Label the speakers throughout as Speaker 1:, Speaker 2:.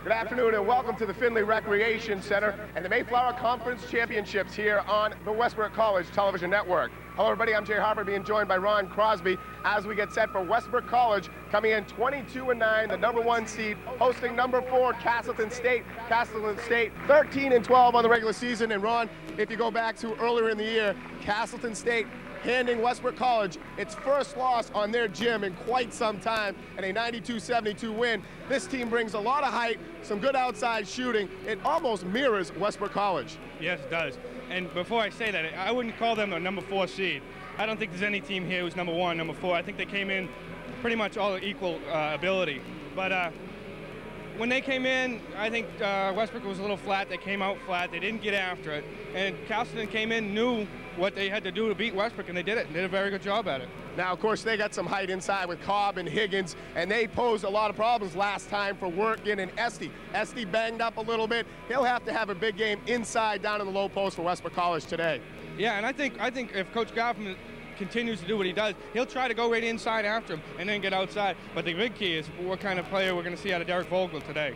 Speaker 1: Good afternoon and welcome to the Findlay Recreation Center and the Mayflower Conference Championships here on the Westbrook College Television Network. Hello everybody, I'm Jay Harper, being joined by Ron Crosby as we get set for Westbrook College coming in 22-9, the #1 seed, hosting #4 Castleton State. Castleton State 13-12 on the regular season. And Ron, if you go back to earlier in the year, Castleton State handing Westbrook College its first loss on their gym in quite some time and a 92-72 win. This team brings a lot of height, some good outside shooting. It almost mirrors Westbrook College.
Speaker 2: Yes, it does. And before I say that, I wouldn't call them a #4 seed. I don't think there's any team here who's #1, #4. I think they came in pretty much all equal ability. But when they came in, I think Westbrook was a little flat. They came out flat. They didn't get after it. And Castleton came in, knew what they had to do to beat Westbrook, and they did it. They did a very good job at it.
Speaker 1: Now, of course, they got some height inside with Cobb and Higgins, and they posed a lot of problems last time for Workin and Esty. Esty banged up a little bit. He'll have to have a big game inside down in the low post for Westbrook College today.
Speaker 2: Yeah, and I think if Coach Graffam continues to do what he does, he'll try to go right inside after him and then get outside. But the big key is what kind of player we're going to see out of Derek Vogel today.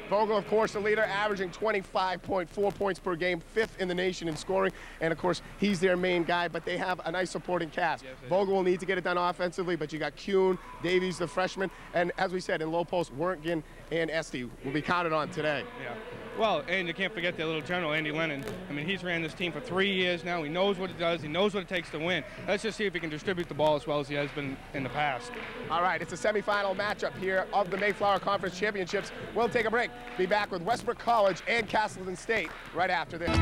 Speaker 1: Vogel, of course, the leader, averaging 25.4 points per game, 5th in the nation in scoring. And, of course, he's their main guy, but they have a nice supporting cast. Yes, Vogel will need to get it done offensively, but you got Kuhn, Davies, the freshman, and, as we said, in low post, Werntgen and Esty will be counted on today.
Speaker 2: Yeah. Well, and you can't forget their little general, Andy Lennon. I mean, he's ran this team for 3 years now. He knows what he does. He knows what it takes to win. Let's just see if he can distribute the ball as well as he has been in the past. All
Speaker 1: right, it's a semifinal matchup here of the Mayflower Conference Championships. We'll take a break. Be back with Westbrook College and Castleton State right after this.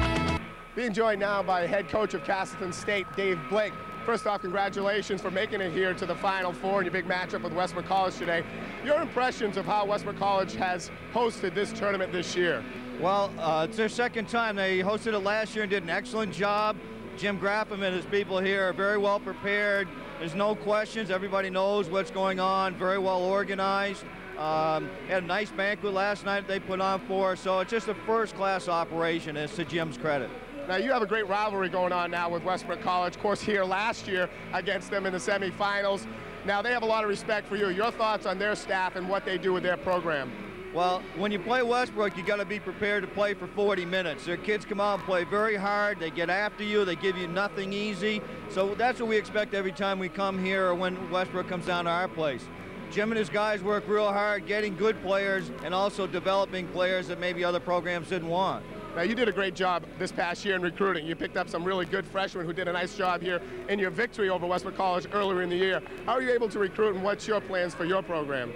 Speaker 1: Being joined now by head coach of Castleton State, Dave Blake. First off, congratulations for making it here to the Final Four in your big matchup with Westbrook College today. Your impressions of how Westbrook College has hosted this tournament this year?
Speaker 3: Well, it's their second time. They hosted it last year and did an excellent job. Jim Graffam and his people here are very well prepared. There's no questions. Everybody knows what's going on. Very well organized. Had a nice banquet last night they put on for us. So it's just a first-class operation. It's to Jim's credit.
Speaker 1: Now, you have a great rivalry going on now with Westbrook College. Of course, here last year against them in the semifinals. Now, they have a lot of respect for you. Your thoughts on their staff and what they do with their program?
Speaker 3: Well, when you play Westbrook, you got to be prepared to play for 40 minutes. Their kids come out and play very hard. They get after you. They give you nothing easy. So that's what we expect every time we come here or when Westbrook comes down to our place. Jim and his guys work real hard getting good players and also developing players that maybe other programs didn't want.
Speaker 1: Now, you did a great job this past year in recruiting. You picked up some really good freshmen who did a nice job here in your victory over Westbrook College earlier in the year. How are you able to recruit, and what's your plans for your program?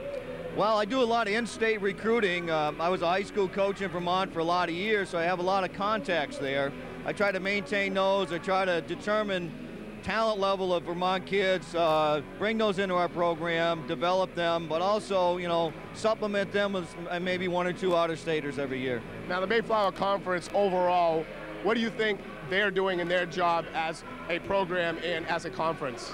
Speaker 3: Well, I do a lot of in-state recruiting. I was a high school coach in Vermont for a lot of years, so I have a lot of contacts there. I try to maintain those. I try to determine talent level of Vermont kids, bring those into our program, develop them, but also, you know, supplement them with maybe 1 or 2 out-of-staters every year.
Speaker 1: Now, the Mayflower Conference overall, what do you think they're doing in their job as a program and as a conference?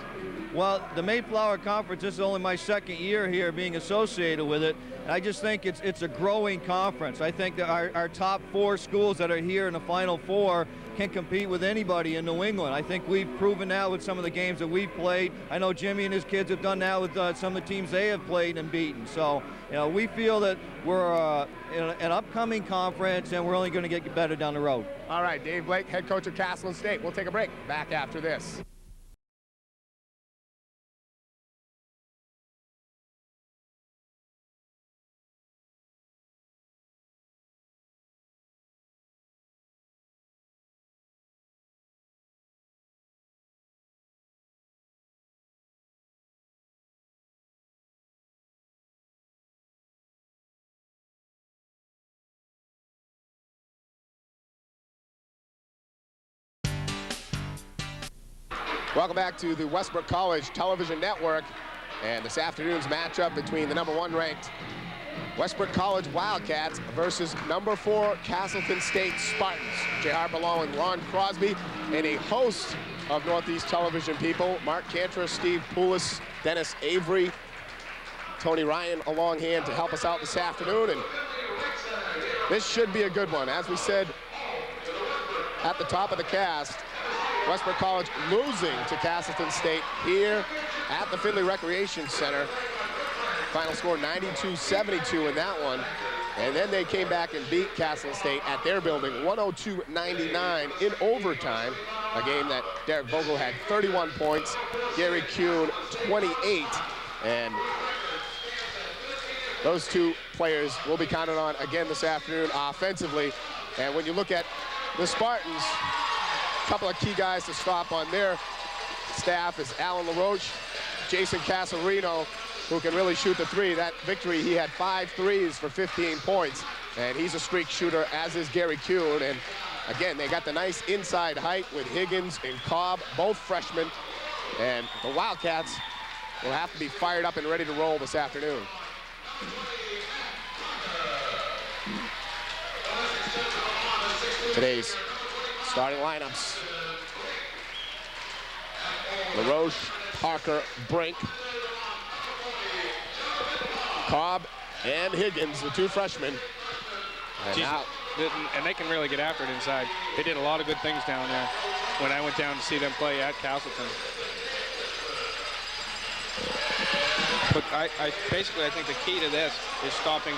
Speaker 3: Well, the Mayflower Conference, this is only my second year here being associated with it, and I just think it's a growing conference. I think that our top 4 schools that are here in the Final Four can compete with anybody in New England. I think we've proven that with some of the games that we've played. I know Jimmy and his kids have done that with some of the teams they have played and beaten. So, you know, we feel that we're an upcoming conference and we're only going to get better down the road.
Speaker 1: All right, Dave Blake, head coach of Castleton State. We'll take a break. Back after this. Welcome back to the Westbrook College Television Network, and this afternoon's matchup between the #1 ranked Westbrook College Wildcats versus #4 Castleton State Spartans. Jay Harper along with Ron Crosby and a host of Northeast Television people, Mark Cantor, Steve Poulos, Dennis Avery, Tony Ryan along hand to help us out this afternoon, and this should be a good one. As we said at the top of the cast, Westbrook College losing to Castleton State here at the Findlay Recreation Center. Final score 92-72 in that one. And then they came back and beat Castle State at their building 102-99 in overtime. A game that Derek Vogel had 31 points, Gary Kuhn 28. And those two players will be counted on again this afternoon offensively. And when you look at the Spartans, a couple of key guys to stop on their staff is Alan LaRoche, Jason Casarino, who can really shoot the three. That victory, he had 5 threes for 15 points. And he's a streak shooter, as is Gary Kuhn. And again, they got the nice inside height with Higgins and Cobb, both freshmen. And the Wildcats will have to be fired up and ready to roll this afternoon. Today's starting lineups: LaRoche, Parker, Brink, Cobb, and Higgins, the two freshmen.
Speaker 4: And they can really get after it inside. They did a lot of good things down there when I went down to see them play at Castleton. But I think the key to this is stopping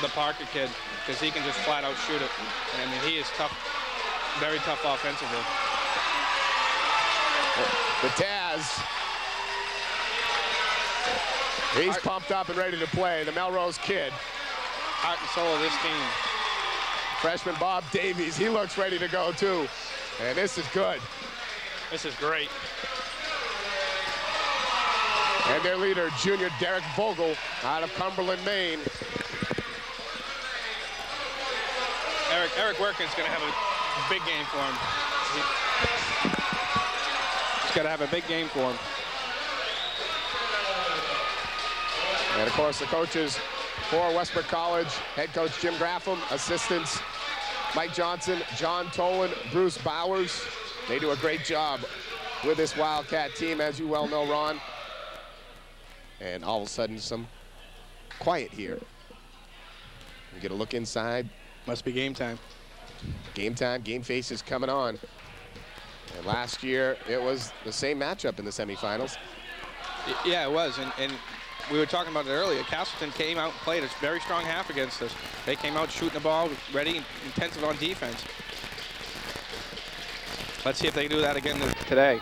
Speaker 4: the Parker kid, because he can just flat out shoot it. I mean, he is tough, very tough offensively.
Speaker 1: The Taz. He's pumped up and ready to play. The Melrose kid.
Speaker 4: Heart and soul of this team.
Speaker 1: Freshman Bob Davies, he looks ready to go too. And this is good.
Speaker 4: This is great.
Speaker 1: And their leader, junior Derek Vogel, out of Cumberland, Maine.
Speaker 4: Eric Workin's going to have a big game for him. He's got to have a big game for him.
Speaker 1: And of course, the coaches for Westbrook College, head coach Jim Graffam, assistants Mike Johnson, John Tolan, Bruce Bowers. They do a great job with this Wildcat team, as you well know, Ron. And all of a sudden, some quiet here. We get a look inside.
Speaker 4: Must be game time.
Speaker 1: Game time, game faces coming on. And last year, it was the same matchup in the semifinals.
Speaker 4: Yeah, it was. And we were talking about it earlier. Castleton came out and played a very strong half against us. They came out shooting the ball, ready and intensive on defense. Let's see if they can do that again today.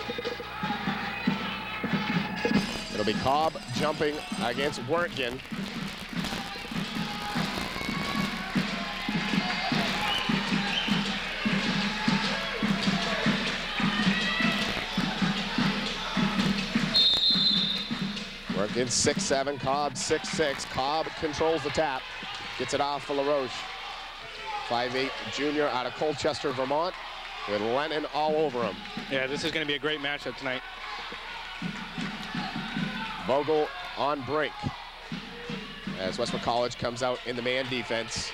Speaker 1: It'll be Cobb jumping against Wertgen. Wertgen 6'7", Cobb 6'6". Cobb controls the tap, gets it off for LaRoche. 5'8" junior out of Colchester, Vermont, with Lennon all over him.
Speaker 4: Yeah, this is going to be a great matchup tonight.
Speaker 1: Vogel on Brink as Westbrook College comes out in the man defense.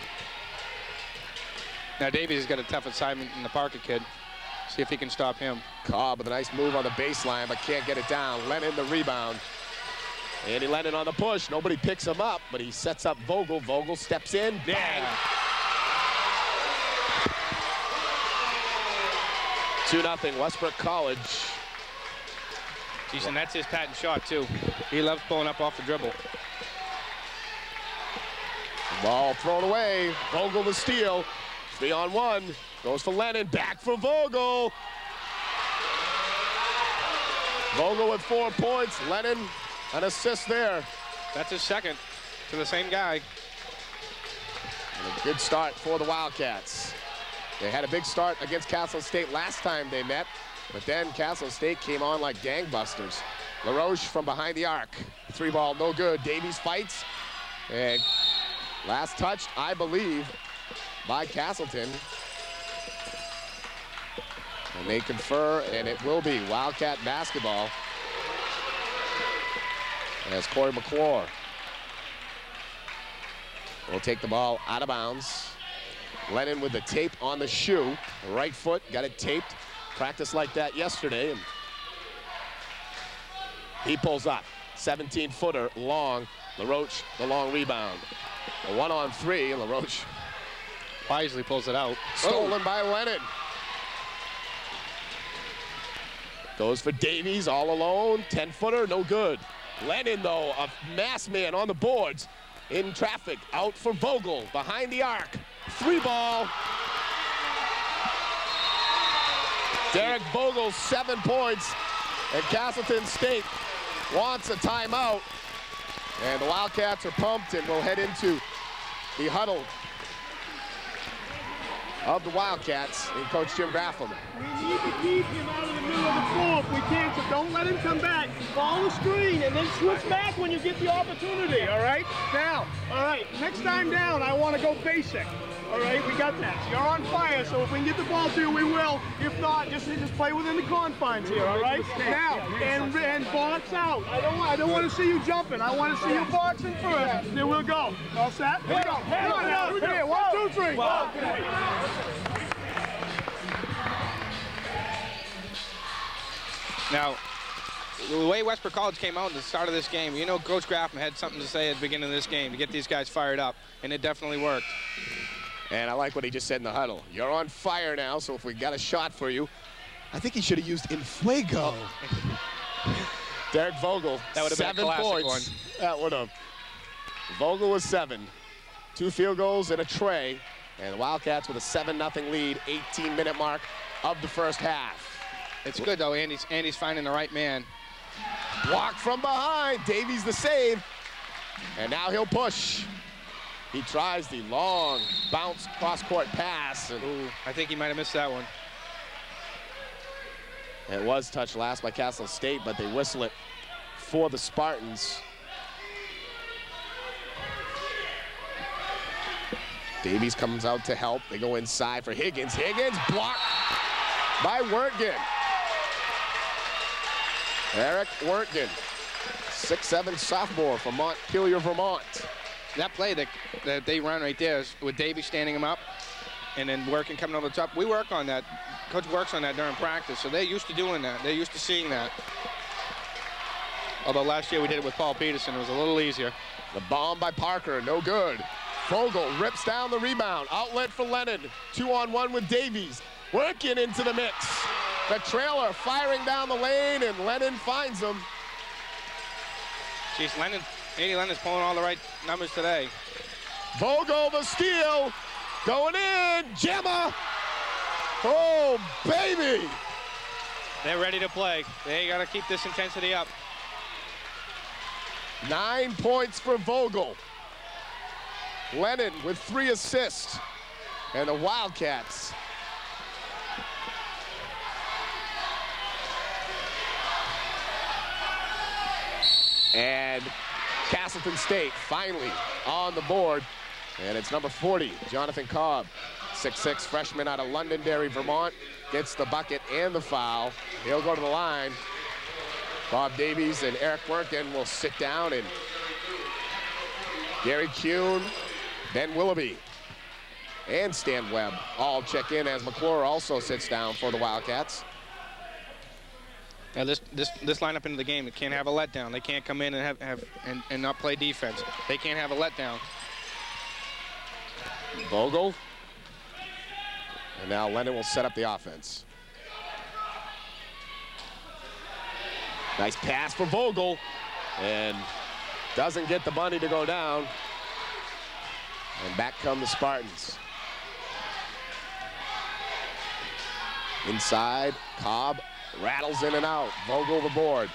Speaker 4: Now Davies has got a tough assignment in the Parker kid. See if he can stop him.
Speaker 1: Cobb with a nice move on the baseline, but can't get it down. Lennon the rebound. Andy Lennon on the push. Nobody picks him up, but he sets up Vogel. Vogel steps in. Bang. 2-0 Westbrook College.
Speaker 4: Geez, and that's his patent shot, too. He loves pulling up off the dribble.
Speaker 1: Ball thrown away. Vogel the steal. 3-on-1. Goes for Lennon. Back for Vogel. Vogel with 4 points. Lennon, an assist there.
Speaker 4: That's his second to the same guy.
Speaker 1: And a good start for the Wildcats. They had a big start against Castle State last time they met, but then Castle State came on like gangbusters. LaRoche from behind the arc. 3-ball, no good. Davies fights. And last touched, I believe, by Castleton. And they confer, and it will be Wildcat basketball. As Corey McClure will take the ball out of bounds. Lennon with the tape on the shoe. Right foot, got it taped. Practiced like that yesterday. And he pulls up. 17-footer, long. LaRoche, the long rebound. A 1-on-3, LaRoche
Speaker 4: wisely pulls it out.
Speaker 1: Stolen by Lennon. Goes for Davies, all alone. 10-footer, no good. Lennon, though, a mass man on the boards. in traffic, out for Vogel, behind the arc. 3-ball. Derek Vogel, 7 points, and Castleton State wants a timeout. And the Wildcats are pumped and will head into the huddle of the Wildcats and Coach Jim Graffam.
Speaker 5: We need to keep him out of the middle of the floor if we can, so don't let him come back. Follow the screen and then switch back when you get the opportunity, all right? Now, all right, next time down, I want to go basic. All right, we got that. You're on fire, so if we can get the ball to you, we will. If not, just play within the confines here, all right? Now, and box out. I don't want to see you jumping. I want to see you boxing first. There we'll go. All set? Here we go. Come on now. Here, 1, 2, 3.
Speaker 4: Now, the way Westbrook College came out at the start of this game, you know Coach Graffam had something to say at the beginning of this game to get these guys fired up, and it definitely worked.
Speaker 1: And I like what he just said in the huddle. You're on fire now, so if we got a shot for you, I think he should have used in fuego. Derek Vogel,
Speaker 4: that would have been a
Speaker 1: 7
Speaker 4: classic
Speaker 1: points.
Speaker 4: one.
Speaker 1: That would have. Vogel was 7. 2 field goals and a tray. And the Wildcats with a 7-0 lead, 18-minute mark of the first half.
Speaker 4: It's good, though. Andy's finding the right man.
Speaker 1: Blocked from behind. Davies the save. And now he'll push. He tries the long bounce cross-court pass. And
Speaker 4: Ooh, I think he might have missed that one.
Speaker 1: it was touched last by Castleton State, but they whistle it for the Spartans. Davies comes out to help. They go inside for Higgins. Higgins blocked by Wertgen. Eric Wertgen, 6'7" sophomore from Montpelier, Vermont.
Speaker 4: That play that they run right there is with Davies standing him up and then Wertgen coming over the top. We work on that. Coach works on that during practice, so they're used to doing that. They're used to seeing that. Although last year we did it with Paul Peterson. It was a little easier.
Speaker 1: The bomb by Parker, no good. Vogel rips down the rebound. Outlet for Lennon. 2-on-1 with Davies. Wertgen into the mix. The trailer firing down the lane, and Lennon finds him.
Speaker 4: Jeez, Andy Lennon's pulling all the right numbers today.
Speaker 1: Vogel the steal. Going in. Gemma. Oh, baby.
Speaker 4: They're ready to play. They got to keep this intensity up.
Speaker 1: 9 points for Vogel. Lennon with 3 assists. And the Wildcats and Castleton State finally on the board. And it's number 40, Jonathan Cobb, 6'6" freshman out of Londonderry, Vermont, gets the bucket and the foul. He'll go to the line. Bob Davies and Eric Wertgen will sit down, and Gary Kuhn, Ben Willoughby, and Stan Webb all check in as McClure also sits down for the Wildcats.
Speaker 4: Now this lineup into the game, it can't have a letdown. They can't come in and and not play defense. They can't have a letdown.
Speaker 1: Vogel. And now Lennon will set up the offense. Nice pass for Vogel. And doesn't get the bunny to go down. And back come the Spartans. Inside, Cobb rattles in and out. Vogel the board.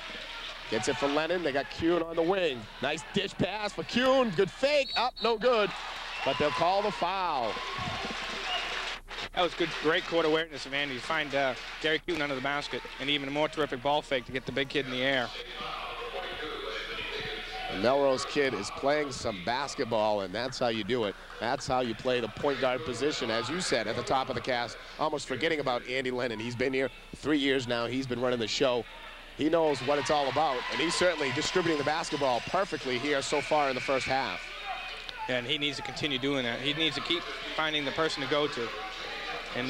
Speaker 1: Gets it for Lennon. They got Kuhn on the wing. Nice dish pass for Kuhn. Good fake. Up, no good. But they'll call the foul.
Speaker 4: That was good, great court awareness of Andy to find Gary Kuhn under the basket, and even a more terrific ball fake to get the big kid in the air.
Speaker 1: The Melrose kid is playing some basketball, and that's how you do it. That's how you play the point guard position, as you said at the top of the cast, almost forgetting about Andy Lennon. He's been here 3 years now. He's been running the show. He knows what it's all about, and he's certainly distributing the basketball perfectly here so far in the first half.
Speaker 4: And he needs to continue doing that. He needs to keep finding the person to go to. And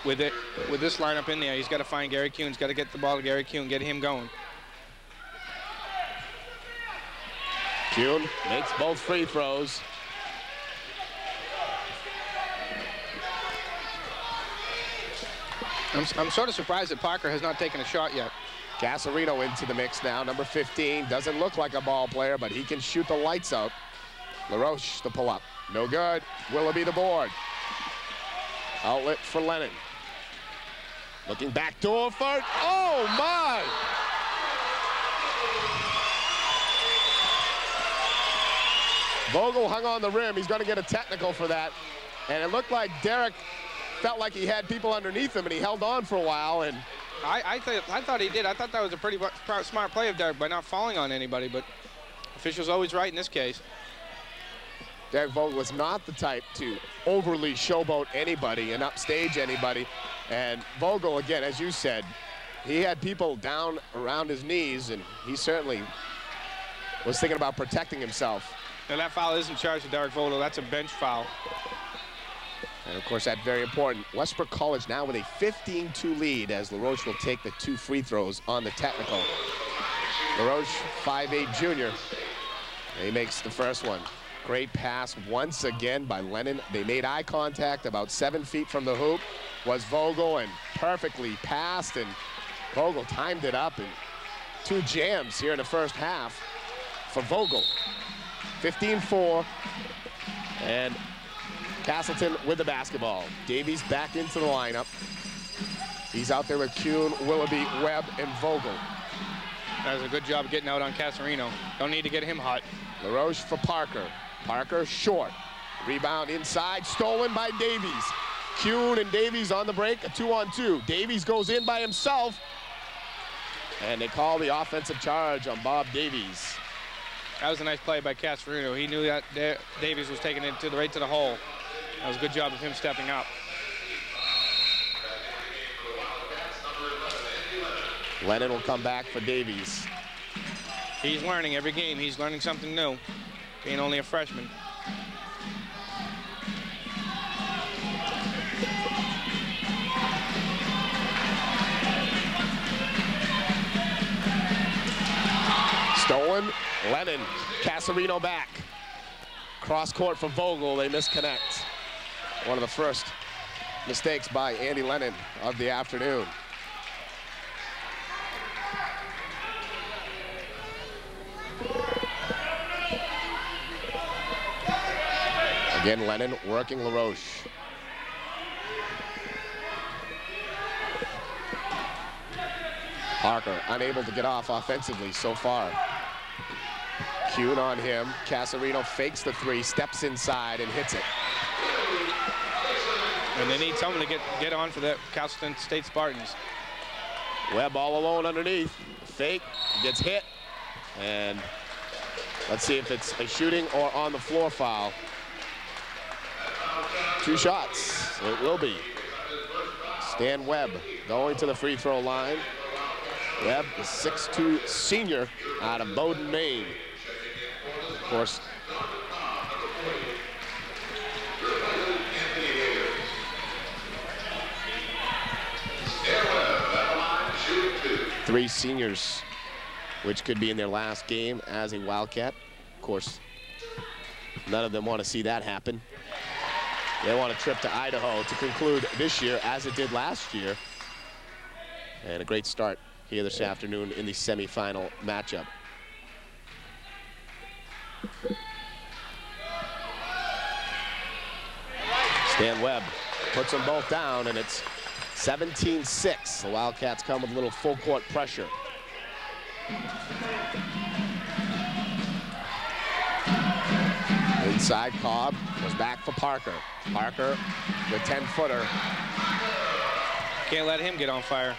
Speaker 4: with this lineup in there, he's got to find Gary Kuhn. He's got to get the ball to Gary Kuhn, get him going.
Speaker 1: Kuhn makes both free throws.
Speaker 4: I'm sort of surprised that Parker has not taken a shot yet.
Speaker 1: Casarino into the mix now, number 15. Doesn't look like a ball player, but he can shoot the lights out. LaRoche the pull-up. No good. Willoughby the board. Outlet for Lennon. Looking back door for, oh my! Vogel hung on the rim. He's going to get a technical for that. And it looked like Derek felt like he had people underneath him, and he held on for a while. And
Speaker 4: I thought he did. I thought that was a pretty smart play of Derek by not falling on anybody, but official's always right in this case.
Speaker 1: Derek Vogel was not the type to overly showboat anybody and upstage anybody. And Vogel, again, as you said, he had people down around his knees, and he certainly was thinking about protecting himself.
Speaker 4: And that foul isn't charged to Derek Vogel. That's a bench foul.
Speaker 1: And, of course, that's very important. Westbrook College now with a 15-2 lead as LaRoche will take the 2 free throws on the technical. LaRoche, 5'8" junior. And he makes the first one. Great pass once again by Lennon. They made eye contact about 7 feet from the hoop. Was Vogel, and perfectly passed, and Vogel timed it up, and 2 jams here in the first half for Vogel. 15-4, and Castleton with the basketball. Davies back into the lineup. He's out there with Kuhn, Willoughby, Webb, and Vogel.
Speaker 4: That was a good job getting out on Casarino. Don't need to get him hot.
Speaker 1: LaRoche for Parker. Parker short. Rebound inside, stolen by Davies. Kuhn and Davies on the break, a 2-on-2. Davies goes in by himself, and they call the offensive charge on Bob Davies.
Speaker 4: That was a nice play by Casarino. He knew that Davies was taking it right to the hole. That was a good job of him stepping up.
Speaker 1: Lennon will come back for Davies.
Speaker 4: He's learning every game. He's learning something new, being only a freshman.
Speaker 1: Stolen, Lennon, Casarino back. Cross court for Vogel, they misconnect. One of the first mistakes by Andy Lennon of the afternoon. Again, Lennon working LaRoche. Parker unable to get off offensively so far. Kuhn on him. Casarino fakes the 3, steps inside, and hits it.
Speaker 4: And they need someone to get on for the Castleton State Spartans.
Speaker 1: Webb all alone underneath. Fake, gets hit. And let's see if it's a shooting or on the floor foul. 2 shots. It will be. Stan Webb going to the free throw line. Webb, the 6'2" senior out of Bowdoin, Maine. Of course, three seniors, which could be in their last game as a Wildcat. Of course, none of them want to see that happen. They want a trip to Idaho to conclude this year as it did last year. And a great start here this afternoon in the semifinal matchup. Stan Webb puts them both down, and it's 17-6. The Wildcats come with a little full court pressure. Inside, Cobb goes back for Parker. Parker, the 10-footer.
Speaker 4: Can't let him get on fire.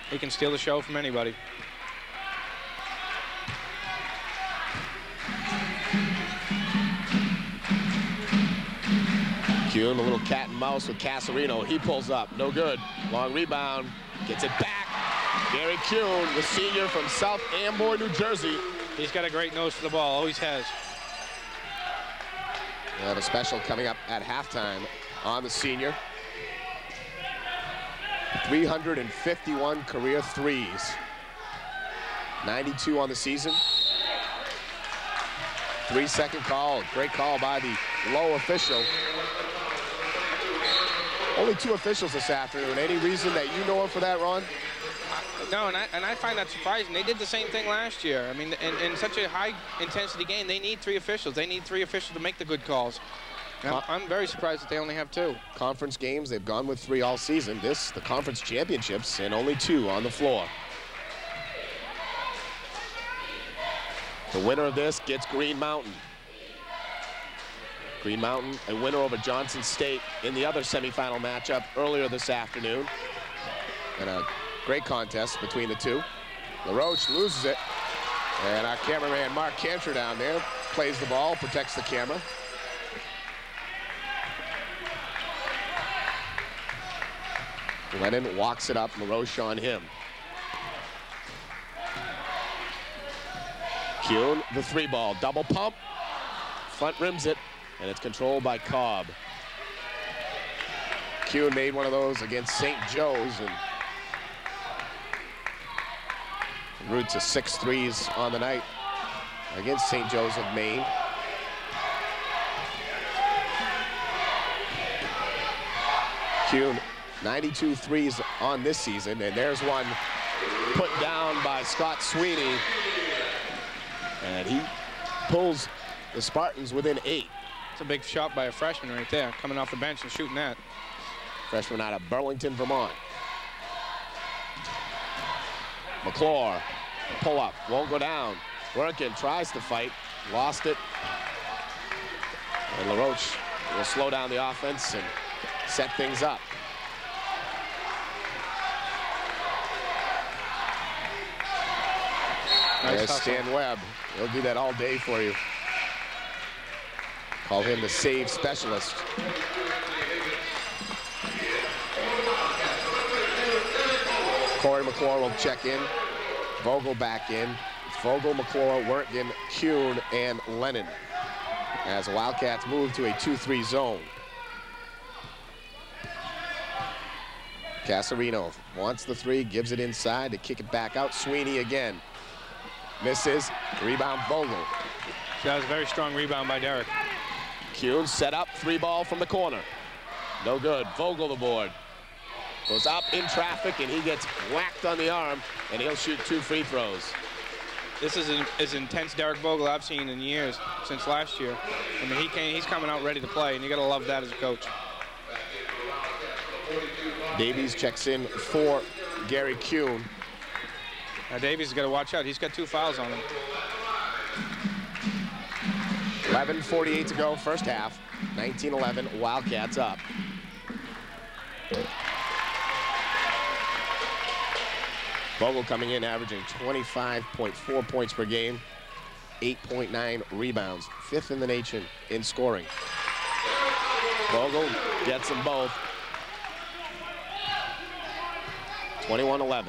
Speaker 4: He can steal the show from anybody.
Speaker 1: Kuhn, a little cat and mouse with Casarino. He pulls up, no good. Long rebound, gets it back. Gary Kuhn, the senior from South Amboy, New Jersey.
Speaker 4: He's got a great nose for the ball, always has.
Speaker 1: We have a special coming up at halftime on the senior. 351 career threes. 92 on the season. 3-second call. Great call by the low official. Only 2 officials this afternoon. Any reason that you know of for that, Ron?
Speaker 4: No, and I find that surprising. They did the same thing last year. I mean, in such a high-intensity game, they need 3 officials. They need 3 officials to make the good calls. I'm very surprised that they only have 2.
Speaker 1: Conference games, they've gone with 3 all season. The conference championships, and only 2 on the floor. The winner of this gets Green Mountain. Green Mountain, a winner over Johnson State in the other semifinal matchup earlier this afternoon. And a great contest between the 2. LaRoche loses it. And our cameraman, Mark Cantor, down there, plays the ball, protects the camera. Lennon walks it up, LaRoche on him. Kuhn, the 3-ball, double pump, front rims it, and it's controlled by Cobb. Kuhn made one of those against St. Joe's and route to 6 threes on the night against St. Joe's of Maine. Kuhn, 92 threes on this season, and there's one put down by Scott Sweeney. And he pulls the Spartans within 8.
Speaker 4: It's a big shot by a freshman right there, coming off the bench and shooting that.
Speaker 1: Freshman out of Burlington, Vermont. McClure, pull up, won't go down. Workin tries to fight, lost it. And LaRoche will slow down the offense and set things up. There's Stan Webb. He'll do that all day for you. Call him the save specialist. Corey McClure will check in. Vogel back in. Vogel, McClure, Wertgen, Kuhn, and Lennon. As the Wildcats move to a 2-3 zone. Casarino wants the 3, gives it inside to kick it back out. Sweeney again. Misses. Rebound Vogel.
Speaker 4: That was a very strong rebound by Derek.
Speaker 1: Kuhn set up, 3-ball from the corner. No good. Vogel the board. Goes up in traffic, and he gets whacked on the arm, and he'll shoot 2 free throws.
Speaker 4: This is as intense Derek Vogel I've seen in years, since last year. I mean, he's coming out ready to play, and you got to love that as a coach.
Speaker 1: Davies checks in for Gary Kuhn.
Speaker 4: Now Davies has got to watch out. He's got 2 fouls on him.
Speaker 1: 11:48 to go, first half. 19-11, Wildcats up. Vogel coming in, averaging 25.4 points per game, 8.9 rebounds, 5th in the nation in scoring. Vogel gets them both. 21-11.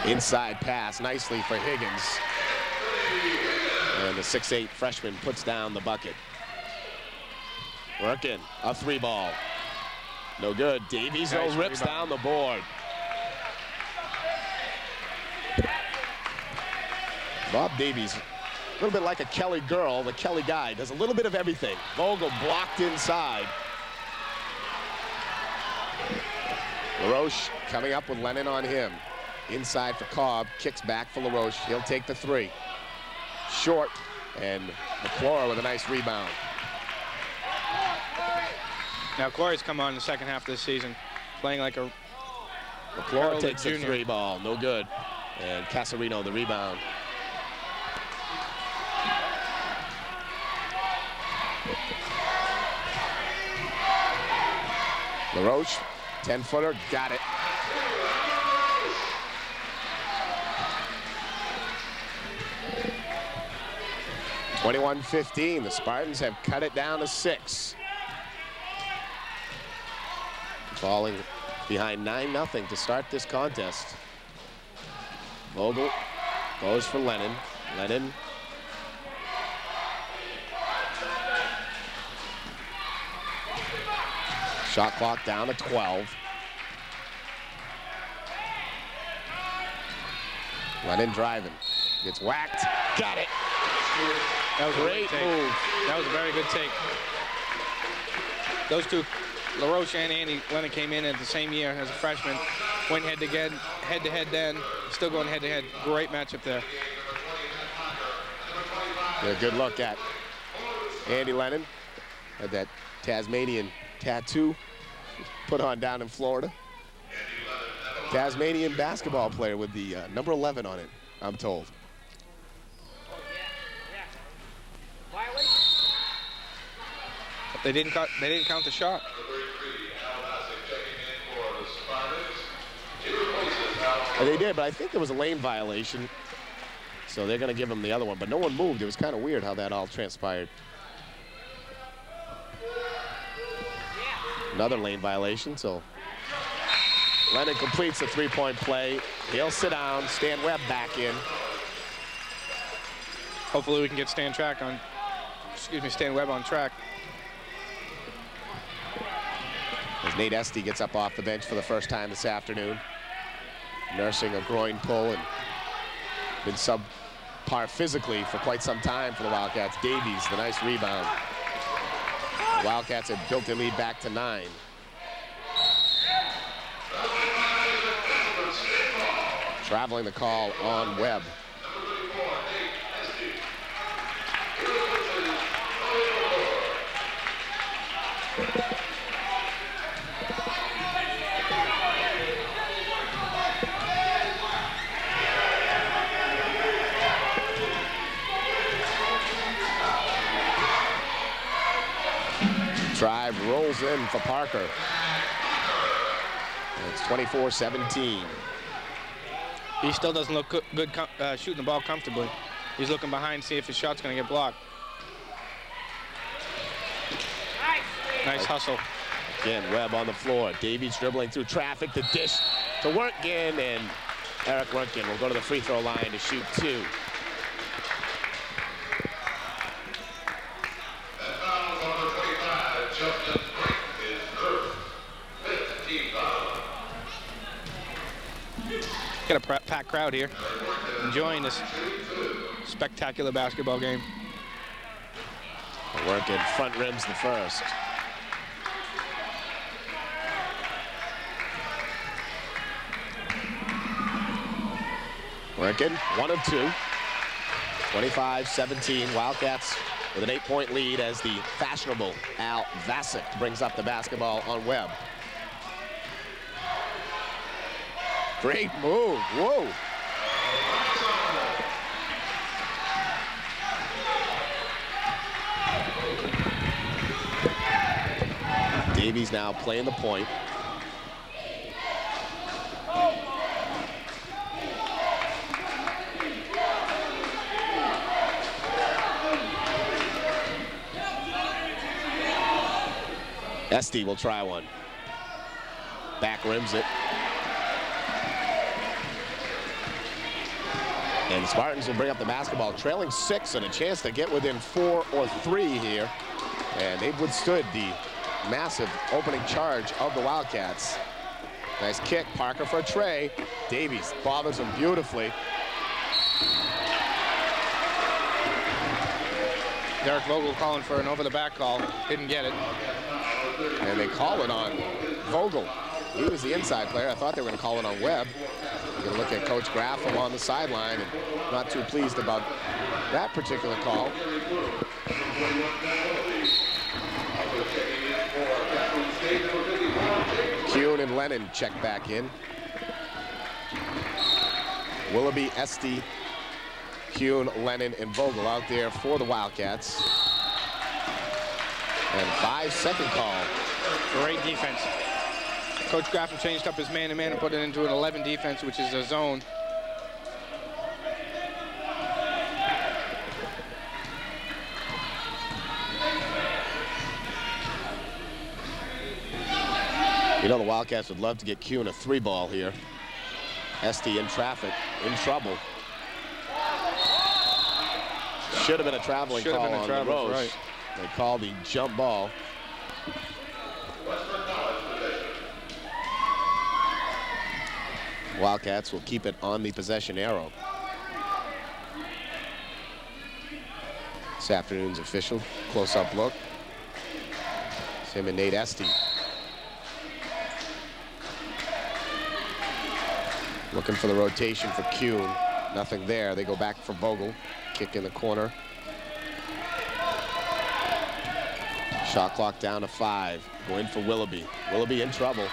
Speaker 1: Inside pass nicely for Higgins. And the 6'8" freshman puts down the bucket. Working a 3-ball. No good. Davies
Speaker 4: Nice
Speaker 1: rips
Speaker 4: rebound.
Speaker 1: down the board. Bob Davies, a little bit like a Kelly girl, the Kelly guy, does a little bit of everything. Vogel blocked inside. LaRoche coming up with Lennon on him. Inside for Cobb, kicks back for LaRoche. He'll take the 3. Short, and McClure with a nice rebound.
Speaker 4: Now Corey's come on in the second half of this season, playing like a
Speaker 1: McClure takes a
Speaker 4: junior.
Speaker 1: 3-ball, no good. And Casarino the rebound. LaRoche, 10-footer, got it. (21-15). The Spartans have cut it down to 6. Falling behind 9-0 to start this contest. Vogel goes for Lennon. Lennon. Shot clock down to 12. Lennon driving. Gets whacked. Got it.
Speaker 4: That was a
Speaker 1: Great
Speaker 4: take.
Speaker 1: move.
Speaker 4: That was a very good take. those two, LaRoche and Andy Lennon, came in at the same year as a freshman. Went head-to-head then. Still going head-to-head. Great matchup there.
Speaker 1: A good look at Andy Lennon. Had that Tasmanian tattoo put on down in Florida. Tasmanian basketball player with the number 11 on it, I'm told.
Speaker 4: They didn't count the shot.
Speaker 1: They did, but I think there was a lane violation. So they're going to give him the other one, but no one moved. It was kind of weird how that all transpired. Another lane violation, so Lennon completes a three-point play. He'll sit down. Stan Webb back in.
Speaker 4: Hopefully we can get Stan Webb on track.
Speaker 1: As Nate Estee gets up off the bench for the first time this afternoon, nursing a groin pull and been subpar physically for quite some time for the Wildcats. Davies, the nice rebound. The Wildcats have built their lead back to 9. Traveling the call on Webb. Drive rolls in for Parker. And it's 24-17.
Speaker 4: He still doesn't look good shooting the ball comfortably. He's looking behind to see if his shot's going to get blocked. Nice hustle.
Speaker 1: Again, Webb on the floor. Davies dribbling through traffic. The dish to Wertgen, and Eric Wertgen will go to the free throw line to shoot 2.
Speaker 4: Got a packed crowd here, enjoying this spectacular basketball game.
Speaker 1: Wertgen front rims the first. Wertgen, 1 of 2. 25-17. Wildcats with an 8-point lead as the fashionable Al Vasek brings up the basketball on Webb. Great move. Whoa. Davies now playing the point. Estee will try one. Back rims it. And the Spartans will bring up the basketball, trailing 6 and a chance to get within 4 or 3 here. And they've withstood the massive opening charge of the Wildcats. Nice kick, Parker for a tray. Davies bothers him beautifully.
Speaker 4: Derek Vogel calling for an over-the-back call. Didn't get it.
Speaker 1: And they call it on Vogel. He was the inside player. I thought they were going to call it on Webb. You're going to look at Coach Graffam on the sideline, and not too pleased about that particular call. Kuhn and Lennon check back in. Willoughby, Estee, Kuhn, Lennon, and Vogel out there for the Wildcats. And 5-second call.
Speaker 4: Great defense. Coach Graffam changed up his man-to-man and put it into an 11 defense, which is a zone.
Speaker 1: You know the Wildcats would love to get Kuhn a 3-ball here. Estee in traffic, in trouble. Should have been a traveling call on the Rose.
Speaker 4: Right.
Speaker 1: They called the jump ball. Wildcats will keep it on the possession arrow. This afternoon's official close-up look. Him and Nate Estee. Looking for the rotation for Kuhn. Nothing there. They go back for Vogel. Kick in the corner. Shot clock down to 5. Go in for Willoughby. Willoughby in trouble.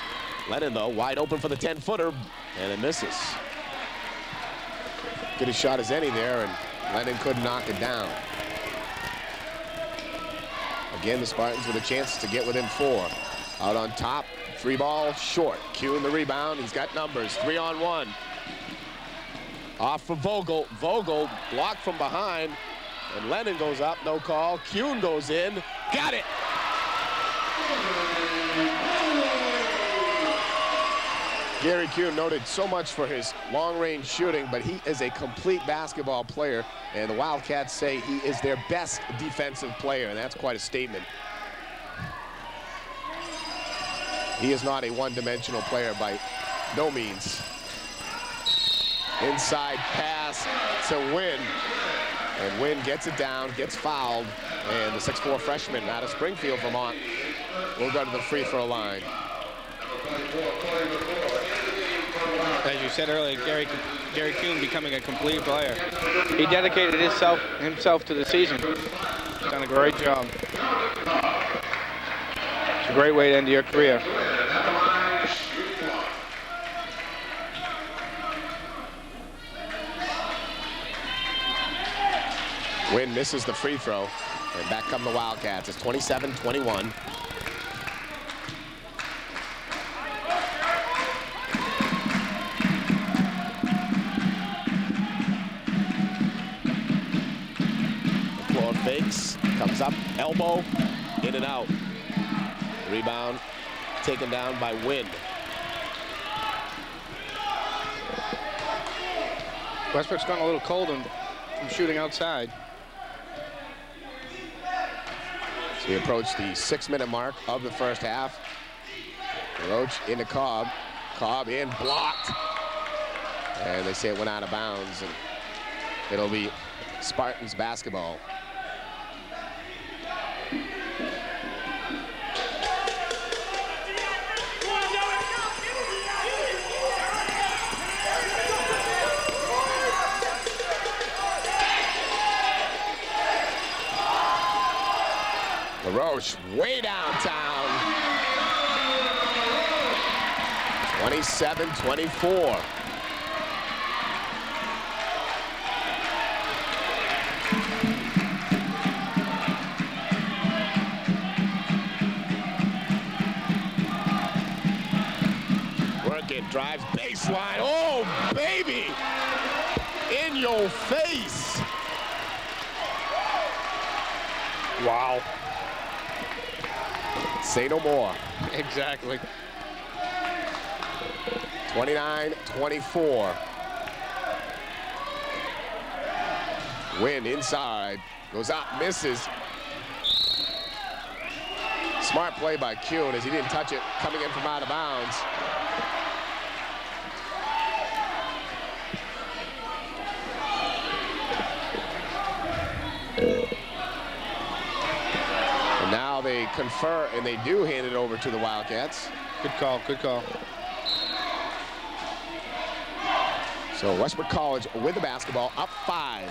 Speaker 1: Lennon, though, wide open for the 10-footer, and it misses. Good a shot as any there, and Lennon couldn't knock it down. Again, the Spartans with a chance to get within 4. Out on top, free ball, short. Kuhn the rebound, he's got numbers, 3-on-1. Off for Vogel. Vogel blocked from behind, and Lennon goes up, no call. Kuhn goes in, got it! Gary Kuhn noted so much for his long-range shooting, but he is a complete basketball player, and the Wildcats say he is their best defensive player, and that's quite a statement. He is not a one-dimensional player by no means. Inside pass to Wynn, and Wynn gets it down, gets fouled, and the 6'4" freshman out of Springfield, Vermont, will go to the free throw line.
Speaker 4: As you said earlier, Gary Kuhn becoming a complete player. He dedicated himself to the season. He's done a great job. It's a great way to end your career.
Speaker 1: Wynn misses the free throw, and back come the Wildcats. It's 27-21. Fakes, comes up, elbow, in and out. Rebound taken down by Wynn.
Speaker 4: Westbrook's gone a little cold from shooting outside.
Speaker 1: So we approach the 6-minute mark of the first half. Roach into Cobb. Cobb in, blocked. And they say it went out of bounds, and it'll be Spartans basketball. LaRoche way downtown. 27-24. Work it, drives baseline. Oh, baby! In your face. Wow. Say no more.
Speaker 4: Exactly.
Speaker 1: 29-24. Wynn inside, goes up, misses. Smart play by Kuhn as he didn't touch it, coming in from out of bounds. And now they confer, and they do hand it over to the Wildcats.
Speaker 4: Good call, good call.
Speaker 1: So Westbrook College with the basketball, up 5.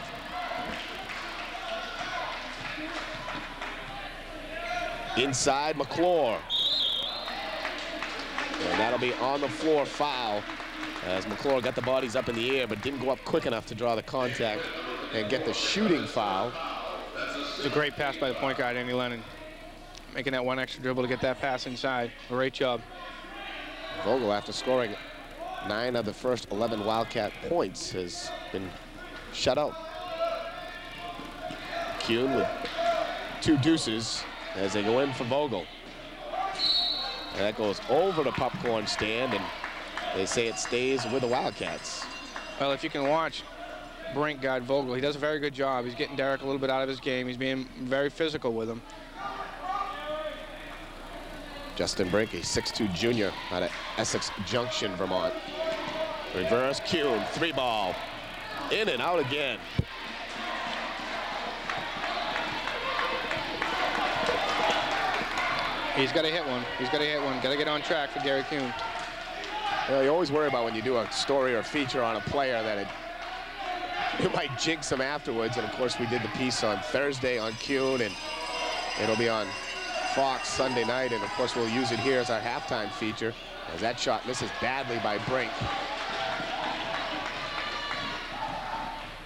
Speaker 1: Inside, McClure. And that'll be on the floor foul, as McClure got the bodies up in the air but didn't go up quick enough to draw the contact and get the shooting foul.
Speaker 4: It's a great pass by the point guard, Andy Lennon. Making that one extra dribble to get that pass inside. Great job.
Speaker 1: Vogel, after scoring 9 of the first 11 Wildcat points, has been shut out. Kuhn with 2 deuces as they go in for Vogel. And that goes over the popcorn stand, and they say it stays with the Wildcats.
Speaker 4: Well, if you can watch Brink guard Vogel, he does a very good job. He's getting Derek a little bit out of his game. He's being very physical with him.
Speaker 1: Justin Brink, a 6'2" junior out of Essex Junction, Vermont. Reverse Kuhn, 3-ball. In and out again.
Speaker 4: He's got to hit one. He's got to hit one. Got to get on track for Gary Kuhn.
Speaker 1: Well, you always worry about when you do a story or feature on a player that it might jinx him afterwards. And of course, we did the piece on Thursday on Kuhn, and it'll be on Fox Sunday night. And of course, we'll use it here as our halftime feature, as that shot misses badly by Brink.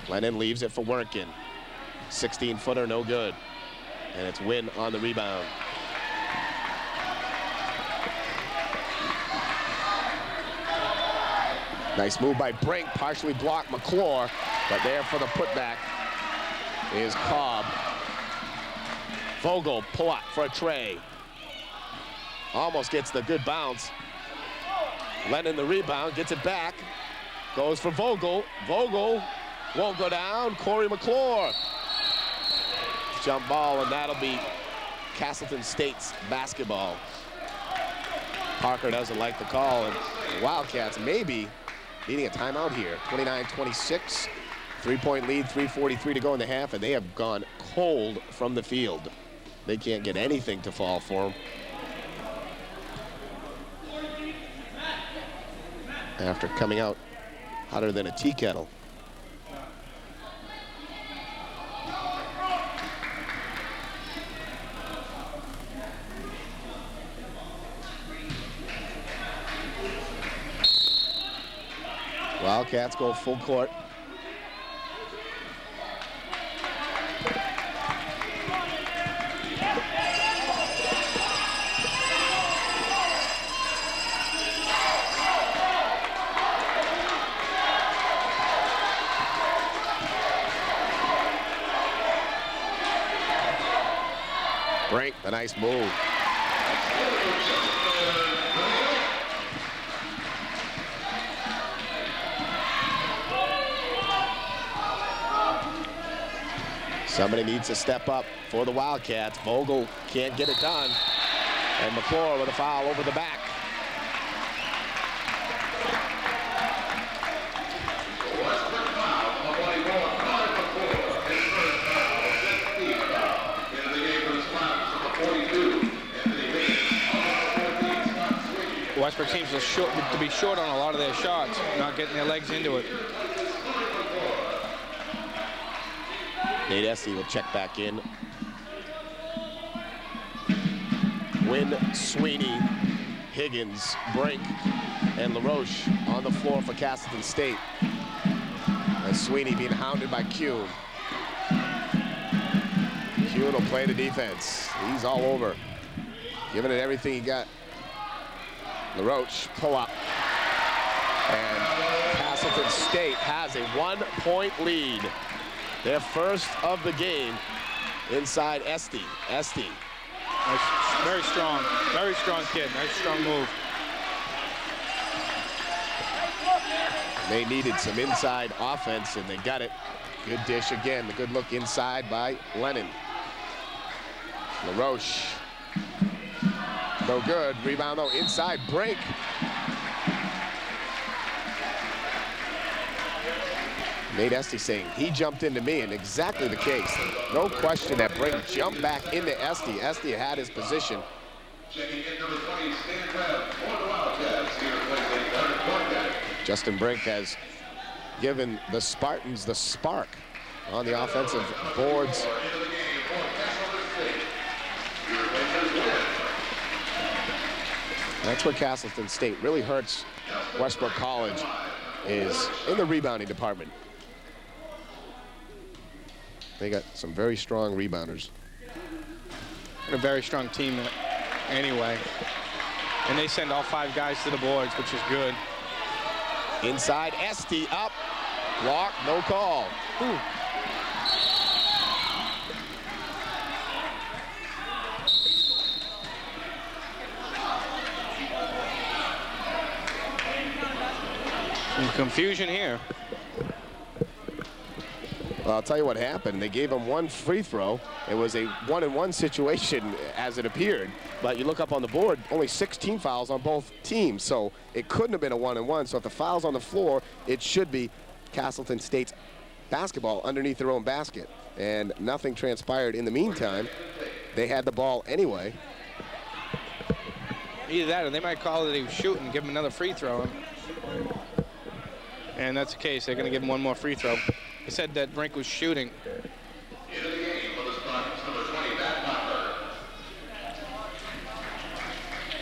Speaker 1: Lennon leaves it for Werkin. 16-footer, no good. And it's Wynn on the rebound. Nice move by Brink, partially blocked McClure, but there for the putback is Cobb. Vogel pull up for a tray. Almost gets the good bounce. Lennon the rebound, gets it back. Goes for Vogel. Vogel won't go down. Corey McClure. Jump ball, and that'll be Castleton State's basketball. Parker doesn't like the call, and the Wildcats maybe needing a timeout here. 29-26, 3-point lead, 3:43 to go in the half, and they have gone cold from the field. They can't get anything to fall for them. After coming out hotter than a tea kettle. Wildcats go full court. Brink, a nice move. Somebody needs to step up for the Wildcats. Vogel can't get it done. And McClure with a foul over the back.
Speaker 4: Westbrook seems to be short on a lot of their shots, not getting their legs into it.
Speaker 1: Nate Esty will check back in. Wynn, Sweeney, Higgins, Brink, and LaRoche on the floor for Castleton State. And Sweeney being hounded by Kuhn. Kuhn will play the defense. He's all over, giving it everything he got. LaRoche pull up. And Castleton State has a 1-point lead. Their first of the game inside Esty. Esty.
Speaker 4: Nice, very strong kid, nice strong move.
Speaker 1: They needed some inside offense, and they got it. Good dish again, the good look inside by Lennon. LaRoche, no good, rebound though, inside Brink. Nate Esty saying he jumped into me, and exactly the case. No question that Brink jumped back into Esty. Esty had his position. Justin Brink has given the Spartans the spark on the offensive boards. That's where Castleton State really hurts Westbrook College, is in the rebounding department. They got some very strong rebounders.
Speaker 4: And a very strong team anyway. And they send all 5 guys to the boards, which is good.
Speaker 1: Inside, Esty up. Block, no call. Ooh.
Speaker 4: Some confusion here.
Speaker 1: Well, I'll tell you what happened. They gave him 1 free throw. It was a 1-and-1 situation as it appeared. But you look up on the board, only 16 fouls on both teams. So it couldn't have been a 1-and-1. So if the foul's on the floor, it should be Castleton State's basketball underneath their own basket. And nothing transpired in the meantime. They had the ball anyway.
Speaker 4: Either that or they might call that he was shooting and give him another free throw. And that's the case. They're going to give him one more free throw. They said that Brink was shooting.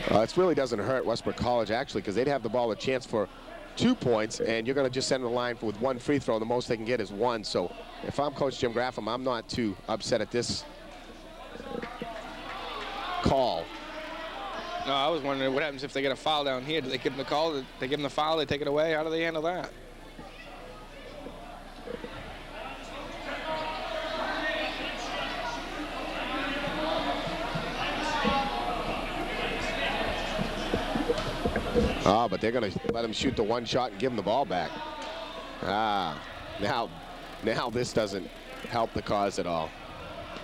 Speaker 1: This really doesn't hurt Westbrook College, actually, because they'd have the ball a chance for 2 points, and you're going to just send the line with one free throw. The most they can get is one. So if I'm Coach Jim Graffam, I'm not too upset at this call.
Speaker 4: No, I was wondering what happens if they get a foul down here. Do they give them the call? Do they give them the foul? They take it away? How do they handle that?
Speaker 1: Oh, but they're going to let him shoot the one shot and give him the ball back. Now this doesn't help the cause at all.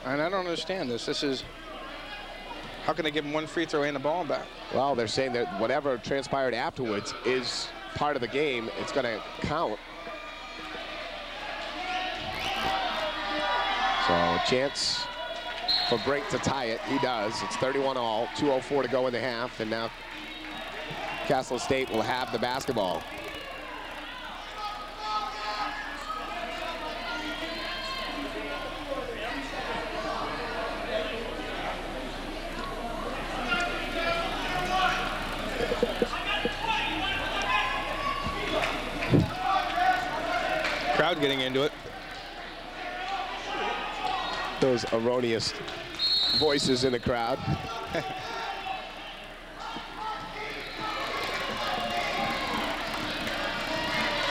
Speaker 4: And I don't understand this. This is, how can they give him one free throw and the ball back?
Speaker 1: Well, they're saying that whatever transpired afterwards is part of the game. It's going to count. So a chance for Brink to tie it. He does. It's 31-all, 2:04 to go in the half, and now Castleton State will have the basketball.
Speaker 4: Crowd getting into it.
Speaker 1: Those erroneous voices in the crowd.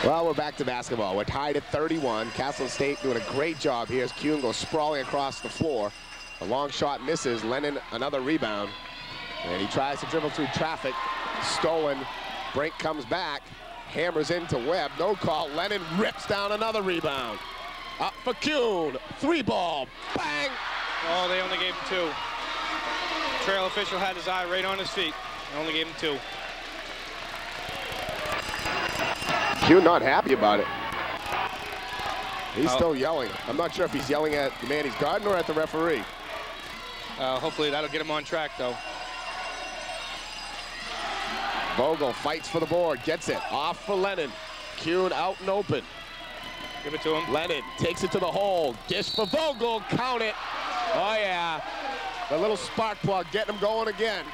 Speaker 1: Well, we're back to basketball. We're tied at 31. Castleton State doing a great job here as Kuhn goes sprawling across the floor. A long shot misses. Lennon another rebound. And he tries to dribble through traffic. Stolen. Brink comes back. Hammers into Webb. No call. Lennon rips down another rebound. Up for Kuhn. 3-ball. Bang!
Speaker 4: Oh, they only gave him 2. Trail official had his eye right on his feet. They only gave him 2.
Speaker 1: Kuhn not happy about it. He's still yelling. I'm not sure if he's yelling at the man he's guarding or at the referee.
Speaker 4: Hopefully that'll get him on track, though.
Speaker 1: Vogel fights for the board, gets it. Off for Lennon. Kuhn out and open.
Speaker 4: Give it to him.
Speaker 1: Lennon takes it to the hole. Dish for Vogel. Count it. Oh, yeah. The little spark plug getting them going again.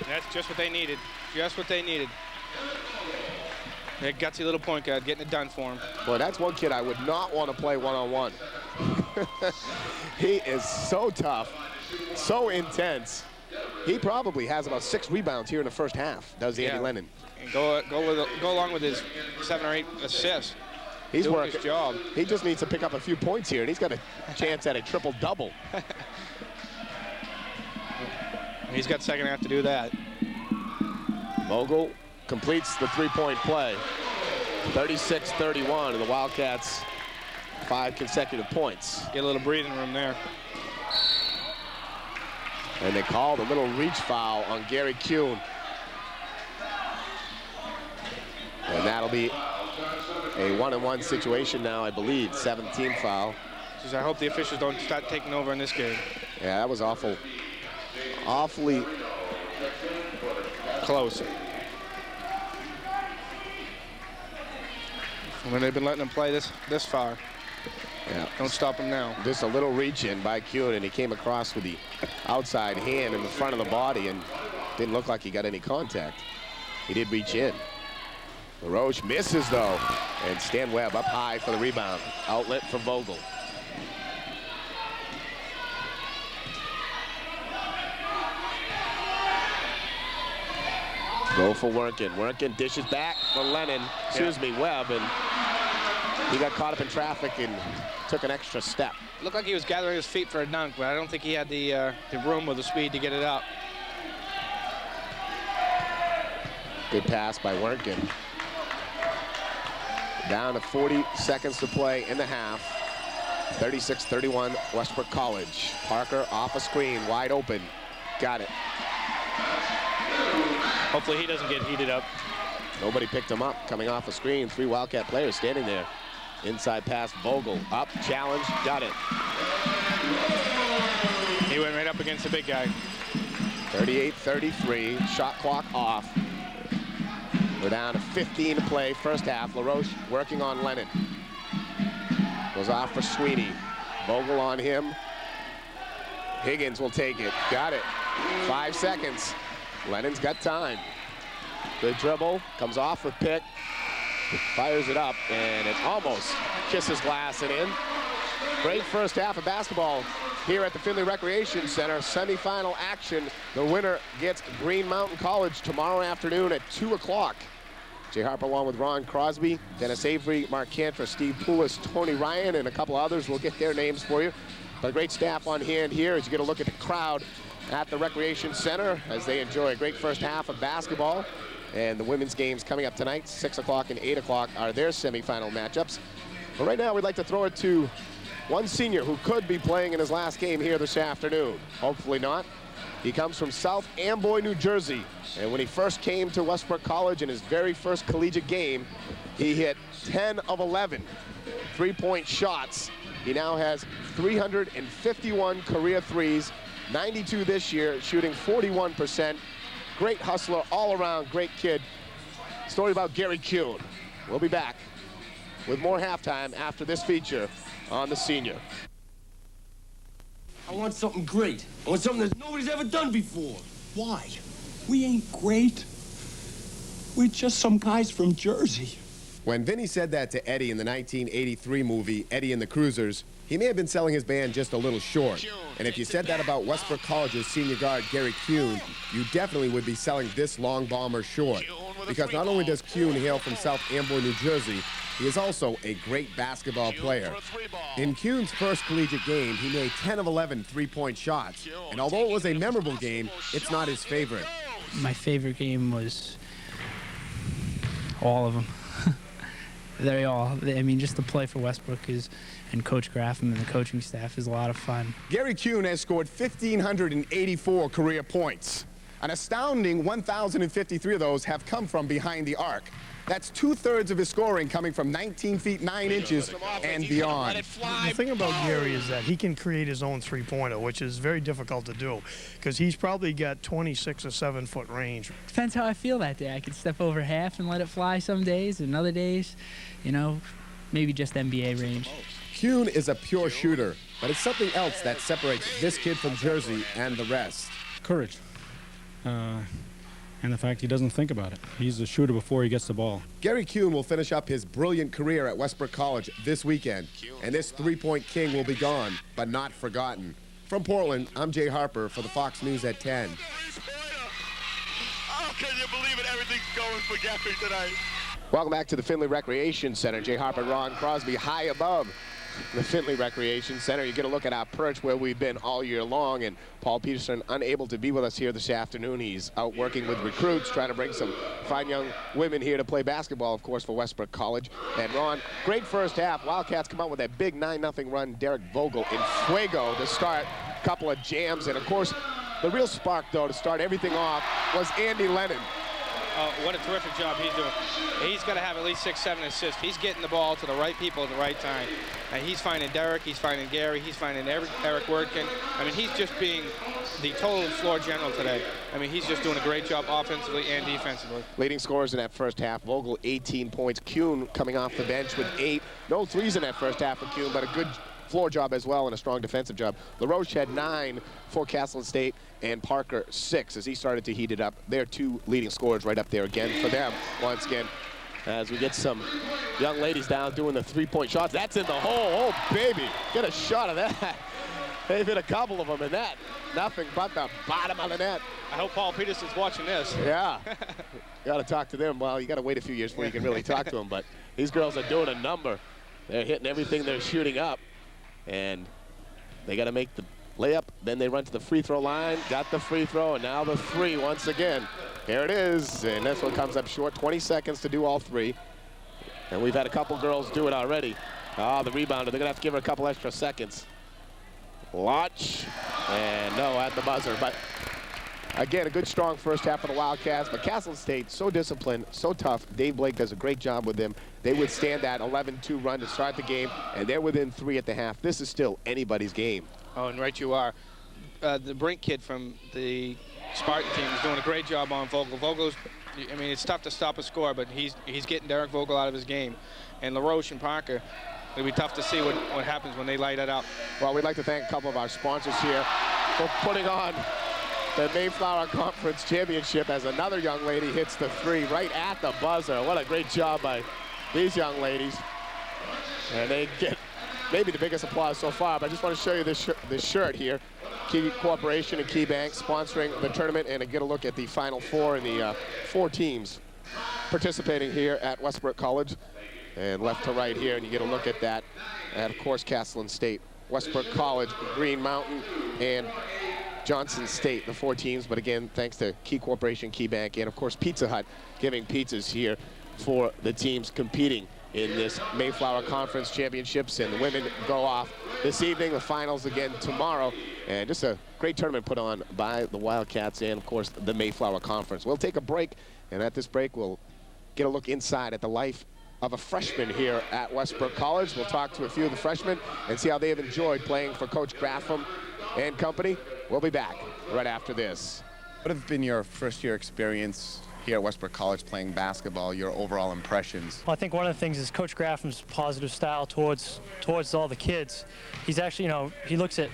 Speaker 4: That's just what they needed. Just what they needed. That gutsy little point guard getting it done for him.
Speaker 1: Boy, that's one kid I would not want to play one-on-one. He is so tough, so intense. He probably has about 6 rebounds here in the first half, does Andy Lennon.
Speaker 4: And go along with his 7 or 8 assists.
Speaker 1: He's
Speaker 4: doing
Speaker 1: working
Speaker 4: his job.
Speaker 1: He just needs to pick up a few points here, and he's got a chance at a triple-double.
Speaker 4: He's got second half to do that.
Speaker 1: Vogel completes the 3-point play. 36-31, and the Wildcats 5 consecutive points.
Speaker 4: Get a little breathing room there.
Speaker 1: And they called a little reach foul on Gary Kuhn. And that'll be a 1-on-1 situation now, I believe. 7th-team foul.
Speaker 4: I hope the officials don't start taking over in this game.
Speaker 1: Yeah, that was awfully
Speaker 4: close. When they've been letting them play this far.
Speaker 1: Yeah.
Speaker 4: Don't stop him now.
Speaker 1: Just a little reach in by Kuhn, and he came across with the outside hand in the front of the body and didn't look like he got any contact. He did reach in. LaRoche misses, though, and Stan Webb up high for the rebound. Outlet for Vogel. Go for Werkin. Werkin dishes back for Lennon. Webb, and he got caught up in traffic and took an extra step.
Speaker 4: Looked like he was gathering his feet for a dunk, but I don't think he had the room or the speed to get it up.
Speaker 1: Good pass by Werkin. Down to 40 seconds to play in the half. 36-31 Westbrook College. Parker off a screen, wide open. Got it.
Speaker 4: Hopefully he doesn't get heated up.
Speaker 1: Nobody picked him up coming off a screen. 3 Wildcat players standing there. Inside pass, Vogel. Up, challenge, got it.
Speaker 4: He went right up against the big guy.
Speaker 1: 38-33, shot clock off. We're down to 15 to play, first half. LaRoche working on Lennon. Goes off for Sweeney. Vogel on him. Higgins will take it. Got it. 5 seconds. Lennon's got time. Good dribble. Comes off with pick. Fires it up, and it almost kisses glass and in. Great first half of basketball here at the Findlay Recreation Center. Semifinal action. The winner gets Green Mountain College tomorrow afternoon at 2 o'clock. Jay Harper along with Ron Crosby, Dennis Avery, Mark Cantor, Steve Poulos, Tony Ryan, and a couple others. We'll get their names for you. But a great staff on hand here as you get a look at the crowd at the Recreation Center as they enjoy a great first half of basketball. And the women's games coming up tonight, 6 o'clock and 8 o'clock are their semifinal matchups. But right now we'd like to throw it to one senior who could be playing in his last game here this afternoon. Hopefully not. He comes from South Amboy, New Jersey. And when he first came to Westbrook College in his very first collegiate game, he hit 10 of 11 three-point shots. He now has 351 career threes, 92 this year, shooting 41%. Great hustler, all around, great kid. Story about Gary Kuhn. We'll be back with more halftime after this feature on the senior.
Speaker 6: I want something great. I want something that nobody's ever done before. Why? We ain't great. We're just some guys from Jersey.
Speaker 1: When Vinny said that to Eddie in the 1983 movie, Eddie and the Cruisers, he may have been selling his band just a little short. And if you said that about Westbrook College's senior guard, Gary Kuhn, you definitely would be selling this long bomber short. Because not only does Kuhn hail from South Amboy, New Jersey, he is also a great basketball player. In Kuhn's first collegiate game, he made 10 of 11 three-point shots. And although it was a memorable game, it's not his favorite.
Speaker 7: My favorite game was all of them. I mean, just to play for Westbrook and Coach Graffam and the coaching staff is a lot of fun.
Speaker 1: Gary Kuhn has scored 1,584 career points. An astounding 1,053 of those have come from behind the arc. That's 2/3 of his scoring coming from 19 feet 9 inches and beyond.
Speaker 5: The thing about Gary is that he can create his own three-pointer, which is very difficult to do because he's probably got 26 or 7-foot range.
Speaker 7: Depends how I feel that day. I could step over half and let it fly some days, and other days, you know, maybe just NBA range.
Speaker 1: Kuhn is a pure shooter, but it's something else that separates this kid from Jersey and the rest.
Speaker 8: Courage. And the fact he doesn't think about it. He's a shooter before he gets the ball.
Speaker 1: Gary Kuhn will finish up his brilliant career at Westbrook College this weekend, and this three-point king will be gone, but not forgotten. From Portland, I'm Jay Harper for the Fox News at 10.
Speaker 9: Oh, can you believe it? Everything's going for Gary tonight.
Speaker 1: Welcome back to the Findlay Recreation Center. Jay Harper, Ron Crosby, high above the Findlay Recreation Center. You get a look at our perch where we've been all year long, and Paul Peterson unable to be with us here this afternoon. He's out working with recruits, trying to bring some fine young women here to play basketball, of course, for Westbrook College. And Ron, great first half. Wildcats come out with that big 9-0 run. Derek Vogel in fuego to start, a couple of jams, and of course, the real spark, though, to start everything off was Andy Lennon.
Speaker 4: What a terrific job he's doing. He's got to have at least 6-7 assists. He's getting the ball to the right people at the right time. And he's finding Derek, he's finding Gary, he's finding Eric Wordkin. I mean, he's just being the total floor general today. I mean, he's just doing a great job offensively and defensively.
Speaker 1: Leading scorers in that first half, Vogel 18 points. Kuhn coming off the bench with 8. No threes in that first half for Kuhn, but a good floor job as well and a strong defensive job. LaRoche had 9 for Castleton State and Parker 6 as he started to heat it up. They're 2 leading scorers right up there again for them once again as we get some young ladies down doing the three-point shots. That's in the hole. Oh, baby. Get a shot of that. They've hit a couple of them in that. Nothing but the bottom of the net.
Speaker 4: I hope Paul Peterson's watching this.
Speaker 1: Yeah. Got to talk to them. Well, you got to wait a few years before you can really talk to them, but these girls are doing a number. They're hitting everything they're shooting up. And they got to make the layup. Then they run to the free throw line. Got the free throw, and now the 3 once again. Here it is, and this one comes up short. 20 seconds to do all 3. And we've had a couple girls do it already. Ah, the rebounder. They're going to have to give her a couple extra seconds. Lodge, and no at the buzzer. But again, a good, strong first half for the Wildcats. But Castleton State, so disciplined, so tough. Dave Blake does a great job with them. They withstand that 11-2 run to start the game, and they're within 3 at the half. This is still anybody's game.
Speaker 4: Oh, and right you are. The Brink kid from the Spartan team is doing a great job on Vogel. Vogel's, I mean, it's tough to stop a score, but he's getting Derek Vogel out of his game. And LaRoche and Parker, it'll be tough to see what happens when they light it up.
Speaker 1: Well, we'd like to thank a couple of our sponsors here for putting on the Mayflower Conference Championship as another young lady hits the three right at the buzzer. What a great job by these young ladies. And they get maybe the biggest applause so far, but I just want to show you this shirt here. Key Corporation and Key Bank sponsoring the tournament, and get a look at the Final Four and the 4 teams participating here at Westbrook College. And left to right here, and you get a look at that. And of course, Castleton State, Westbrook College, Green Mountain, and Johnson State, the 4 teams. But again, thanks to Key Corporation, Key Bank, and of course Pizza Hut giving pizzas here for the teams competing in this Mayflower Conference Championships. And the women go off this evening, the finals again tomorrow. And just a great tournament put on by the Wildcats and, of course, the Mayflower Conference. We'll take a break, and at this break, we'll get a look inside at the life of a freshman here at Westbrook College. We'll talk to a few of the freshmen and see how they have enjoyed playing for Coach Graffam and company. We'll be back right after this.
Speaker 10: What have been your first-year experience here at Westbrook College playing basketball, your overall impressions?
Speaker 11: Well, I think one of the things is Coach Graffam's positive style towards all the kids. He's actually, you know, he looks at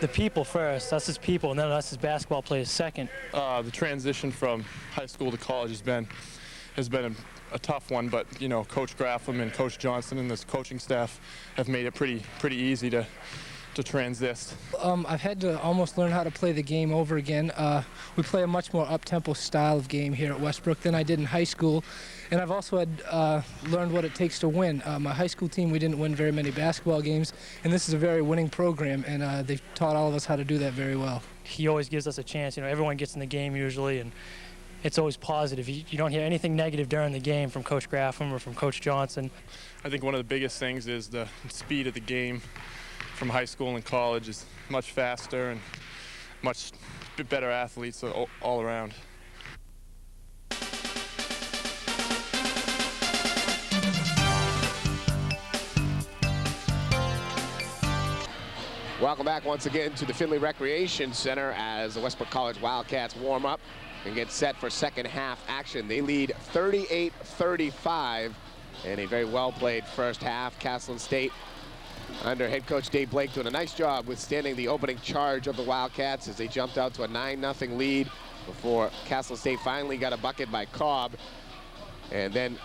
Speaker 11: the people first, that's his people, and then that's his basketball players second.
Speaker 12: The transition from high school to college has been a tough one, but you know, Coach Graffam and Coach Johnson and this coaching staff have made it pretty easy to transist.
Speaker 13: I've had to almost learn how to play the game over again. We play a much more up-tempo style of game here at Westbrook than I did in high school, and I've also had learned what it takes to win. My high school team, we didn't win very many basketball games, and this is a very winning program, and they've taught all of us how to do that very well.
Speaker 11: He always gives us a chance. You know, everyone gets in the game usually, and it's always positive. You don't hear anything negative during the game from Coach Graffam or from Coach Johnson.
Speaker 12: I think one of the biggest things is the speed of the game from high school and college is much faster and much better athletes all around.
Speaker 1: Welcome back once again to the Finley Recreation Center as the Westbrook College Wildcats warm up and get set for second half action. They lead 38-35 in a very well played first half. Castleton State under head coach Dave Blake doing a nice job withstanding the opening charge of the Wildcats as they jumped out to a 9-0 lead before Castleton State finally got a bucket by Cobb. And then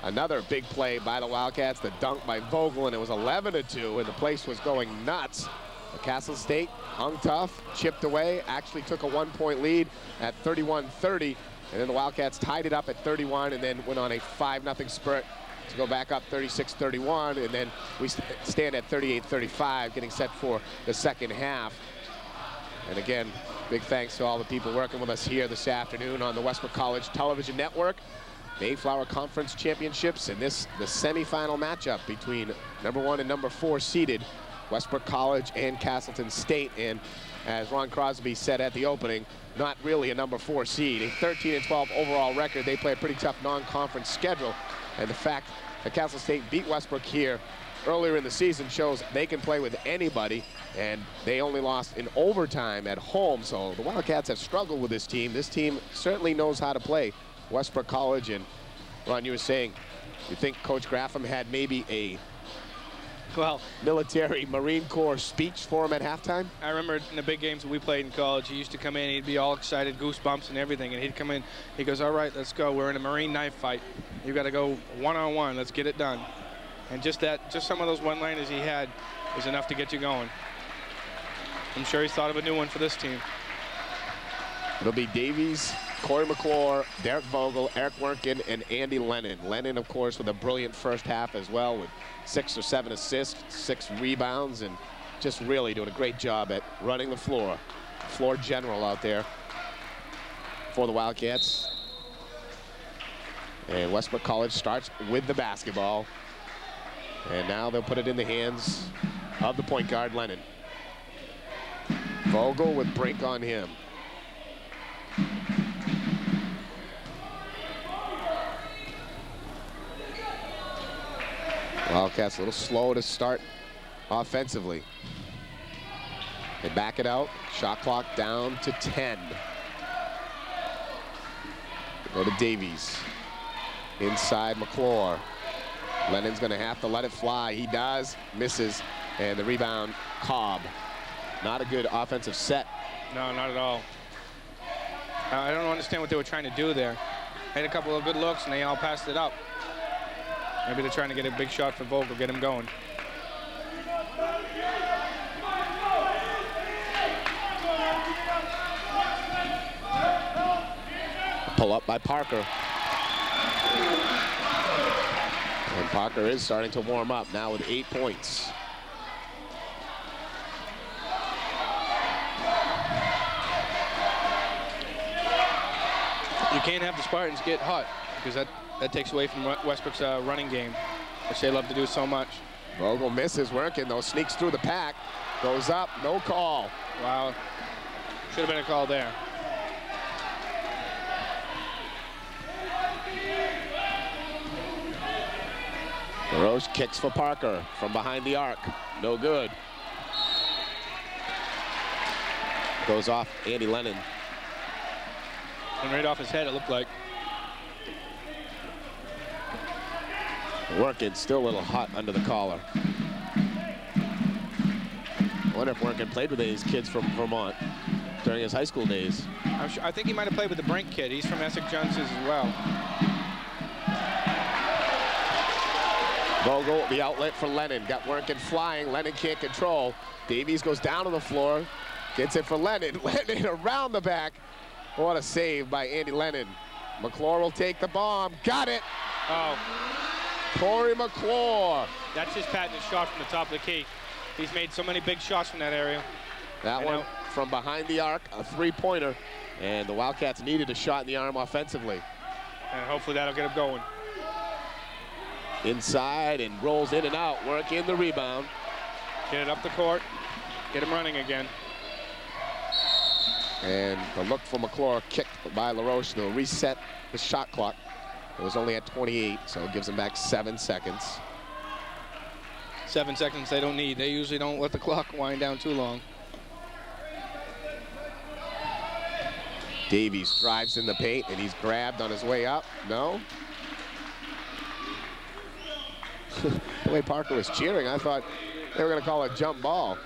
Speaker 1: another big play by the Wildcats, the dunk by Vogel, and it was 11-2, and the place was going nuts. But Castleton State hung tough, chipped away, actually took a 1-point lead at 31-30, and then the Wildcats tied it up at 31 and then went on a 5-0 spurt to go back up 36-31, and then we stand at 38-35, getting set for the second half. And again, big thanks to all the people working with us here this afternoon on the Westbrook College Television Network. Mayflower Conference Championships, and this the semifinal matchup between number 1 and number 4 seeded Westbrook College and Castleton State. And as Ron Crosby said at the opening, not really a number 4 seed. A 13-12 overall record. They play a pretty tough non-conference schedule. And the fact that Castleton State beat Westbrook here earlier in the season shows they can play with anybody, and they only lost in overtime at home. So the Wildcats have struggled with this team. This team certainly knows how to play Westbrook College. And Ron, you were saying you think Coach Graffam had maybe a military Marine Corps speech for him at halftime?
Speaker 4: I remember in the big games that we played in college, he used to come in, he'd be all excited, goosebumps and everything, and he'd come in, he goes, all right, let's go, we're in a Marine knife fight. You got to go one-on-one, let's get it done. And just some of those one-liners he had was enough to get you going. I'm sure he's thought of a new one for this team.
Speaker 1: It'll be Davies, Corey McClure, Derek Vogel, Eric Werkin, and Andy Lennon. Lennon, of course, with a brilliant first half as well, with 6 or 7 assists, 6 rebounds, and just really doing a great job at running the floor. Floor general out there for the Wildcats. And Westbrook College starts with the basketball. And now they'll put it in the hands of the point guard, Lennon. Vogel with Brink on him. Wildcats a little slow to start offensively. They back it out. Shot clock down to 10. Go to Davies. Inside McClure. Lennon's going to have to let it fly. He does. Misses. And the rebound, Cobb. Not a good offensive set.
Speaker 4: No, not at all. I don't understand what they were trying to do there. Had a couple of good looks, and they all passed it up. Maybe they're trying to get a big shot for Vogel, get him going.
Speaker 1: Pull up by Parker. And Parker is starting to warm up now with 8 points.
Speaker 4: You can't have the Spartans get hot because that takes away from Westbrook's running game, which they love to do so much.
Speaker 1: Vogel misses, working though, sneaks through the pack, goes up, no call.
Speaker 4: Wow, should have been a call there.
Speaker 1: LaRoche kicks for Parker from behind the arc, no good. Goes off Andy Lennon.
Speaker 4: And right off his head, it looked like.
Speaker 1: Workin still a little hot under the collar. I wonder if Workin played with these kids from Vermont during his high school days.
Speaker 4: I think he might have played with the Brink kid. He's from Essex Johnson's as well.
Speaker 1: Vogel, the outlet for Lennon. Got Workin flying. Lennon can't control. Davies goes down on the floor. Gets it for Lennon. Lennon around the back. What a save by Andy Lennon. McClure will take the bomb. Got it.
Speaker 4: Oh.
Speaker 1: Corey McClure.
Speaker 4: That's his patented shot from the top of the key. He's made so many big shots from that area.
Speaker 1: That one from behind the arc, a three-pointer. And the Wildcats needed a shot in the arm offensively.
Speaker 4: And hopefully that'll get him going.
Speaker 1: Inside and rolls in and out. Work in the rebound.
Speaker 4: Get it up the court. Get him running again.
Speaker 1: And the look for McClure, kicked by LaRoche. They'll reset the shot clock. It was only at 28, so it gives them back 7 seconds.
Speaker 4: 7 seconds they don't need. They usually don't let the clock wind down too long.
Speaker 1: Davies drives in the paint, and he's grabbed on his way up. No? The way Parker was cheering, I thought they were going to call a jump ball.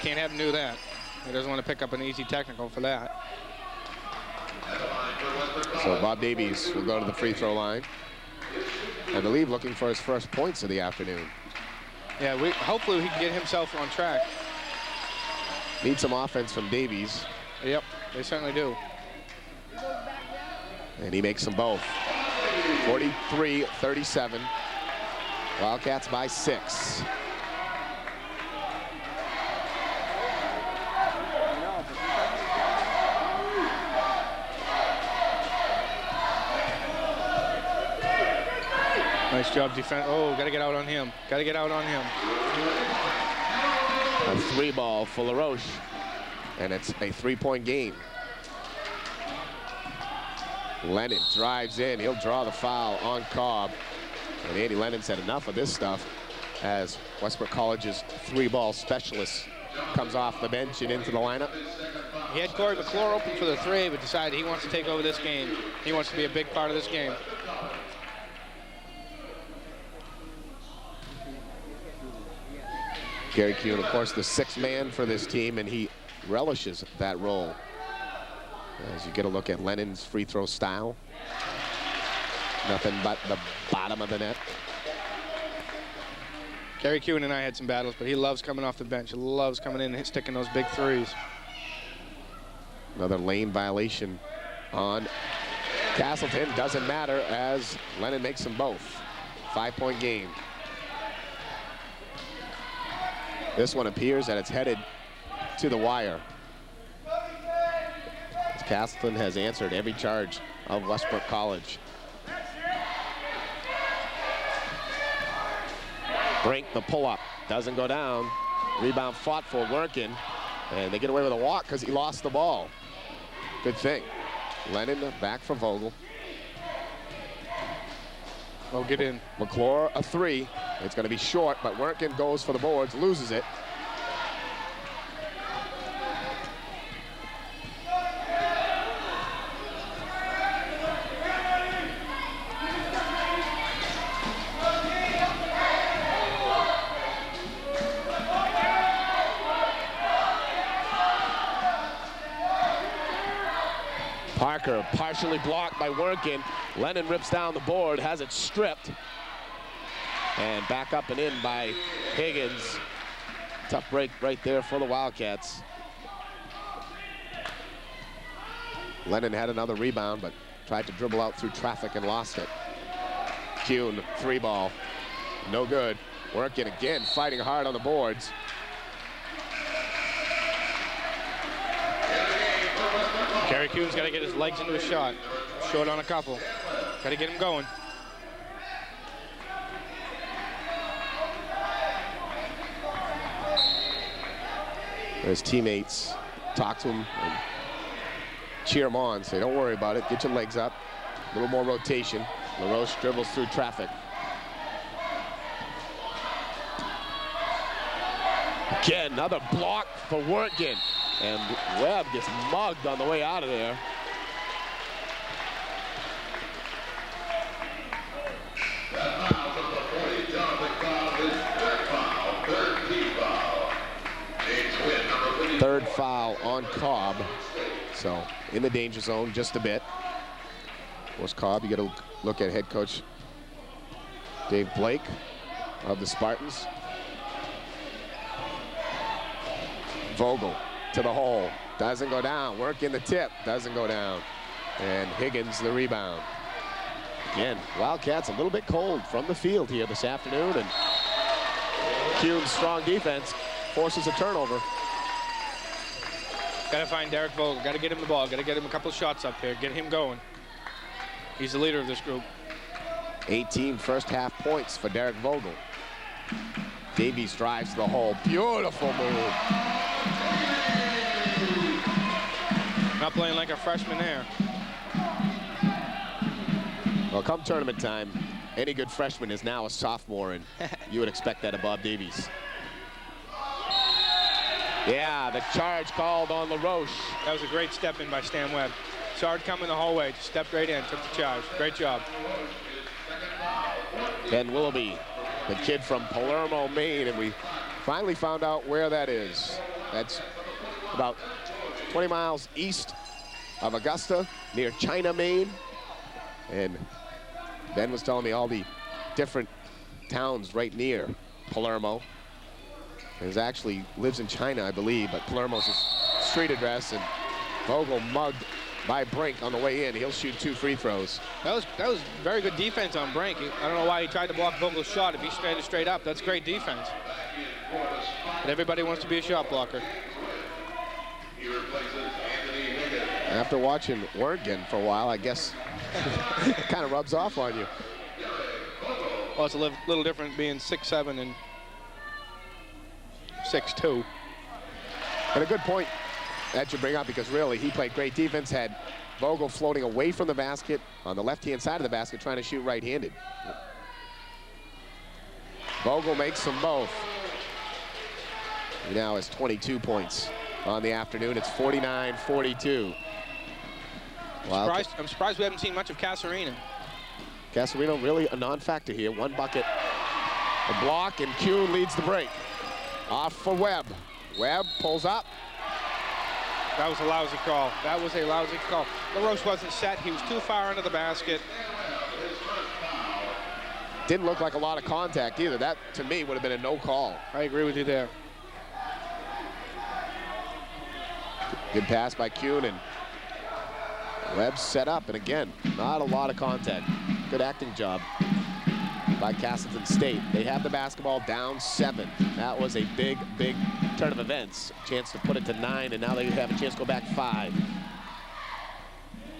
Speaker 4: Can't have him do that. He doesn't want to pick up an easy technical for that.
Speaker 1: So Bob Davies will go to the free throw line. I believe looking for his first points of the afternoon.
Speaker 4: Yeah, hopefully he can get himself on track.
Speaker 1: Need some offense from Davies.
Speaker 4: Yep, they certainly do.
Speaker 1: And he makes them both. 43-37. Wildcats by 6.
Speaker 4: Nice job defense. Oh, got to get out on him. Got to get out on him.
Speaker 1: A 3-ball for LaRoche. And it's a 3-point game. Lennon drives in. He'll draw the foul on Cobb. And Andy Lennon said enough of this stuff as Westbrook College's 3-ball specialist comes off the bench and into the lineup.
Speaker 4: He had Corey McClure open for the 3, but decided he wants to take over this game. He wants to be a big part of this game.
Speaker 1: Gary Kuhn, of course, the 6th man for this team, and he relishes that role. As you get a look at Lennon's free throw style. Nothing but the bottom of the net.
Speaker 4: Gary Kuhn and I had some battles, but he loves coming off the bench. He loves coming in and sticking those big threes.
Speaker 1: Another lane violation on Castleton. Doesn't matter as Lennon makes them both. 5-point game. This one appears that it's headed to the wire. As Castleton has answered every charge of Westbrook College. Brink, the pull-up, doesn't go down. Rebound fought for, Workin. And they get away with a walk because he lost the ball. Good thing. Lennon back for Vogel.
Speaker 4: Well, get in.
Speaker 1: McClure, a 3. It's going to be short, but Workin goes for the boards, loses it.
Speaker 14: Unfortunately blocked by Workin. Lennon rips down the board, has it stripped. And back up and in by Higgins. Tough break right there for the Wildcats. Lennon had another rebound, but tried to dribble out through traffic and lost it. Kuhn, 3-ball, no good. Workin again, fighting hard on the boards.
Speaker 4: Gary Kuhn's got to get his legs into a shot. Short on a couple. Got to get him going.
Speaker 1: His teammates talk to him and cheer him on, say, don't worry about it, get your legs up. A little more rotation. LaRoche dribbles through traffic.
Speaker 14: Again, another block for Workin. And Webb gets mugged on the way out of there.
Speaker 1: Third foul on Cobb. So in the danger zone just a bit. Of course, Cobb, you got to look at head coach Dave Blake of the Spartans. Vogel to the hole, doesn't go down. Work in the tip, doesn't go down. And Higgins the rebound. Again, Wildcats a little bit cold from the field here this afternoon, and Kuhn's strong defense forces a turnover.
Speaker 4: Got to find Derek Vogel. Got to get him the ball. Got to get him a couple of shots up here. Get him going. He's the leader of this group.
Speaker 1: 18 first half points for Derek Vogel. Davies drives to the hole. Beautiful move.
Speaker 4: Not playing like a freshman there.
Speaker 1: Well, come tournament time, any good freshman is now a sophomore, and you would expect that of Bob Davies. Yeah, the charge called on LaRoche.
Speaker 4: That was a great step in by Stan Webb. Saw it coming the whole way, just stepped right in, took the charge. Great job.
Speaker 1: Ben Willoughby, the kid from Palermo, Maine, and we finally found out where that is. That's about 20 miles east of Augusta, near China, Maine. And Ben was telling me all the different towns right near Palermo. He actually lives in China, I believe, but Palermo's his street address, and Vogel mugged by Brink on the way in. He'll shoot 2 free throws.
Speaker 4: That was very good defense on Brink. I don't know why he tried to block Vogel's shot. If he straight straight up, that's great defense. And everybody wants to be a shot blocker.
Speaker 1: After watching Workin for a while, I guess it kind of rubs off on you.
Speaker 4: Well, it's a little different being 6'7" and 6'2".
Speaker 1: And a good point that you bring up, because really he played great defense, had Vogel floating away from the basket on the left-hand side of the basket trying to shoot right-handed. Vogel makes them both. He now has 22 points on the afternoon. It's 49-42.
Speaker 4: I'm surprised we haven't seen much of Casarino.
Speaker 1: Casarino really a non-factor here. 1 bucket, a block, and Kuhn leads the break. Off for Webb. Webb pulls up.
Speaker 4: That was a lousy call. That was a lousy call. LaRoche wasn't set. He was too far under the basket.
Speaker 1: Didn't look like a lot of contact either. That, to me, would have been a no call.
Speaker 4: I agree with you there.
Speaker 1: Good pass by Kuhn, and Webb set up, and again, not a lot of contact. Good acting job by Castleton State. They have the basketball down 7. That was a big, big turn of events. Chance to put it to 9, and now they have a chance to go back 5.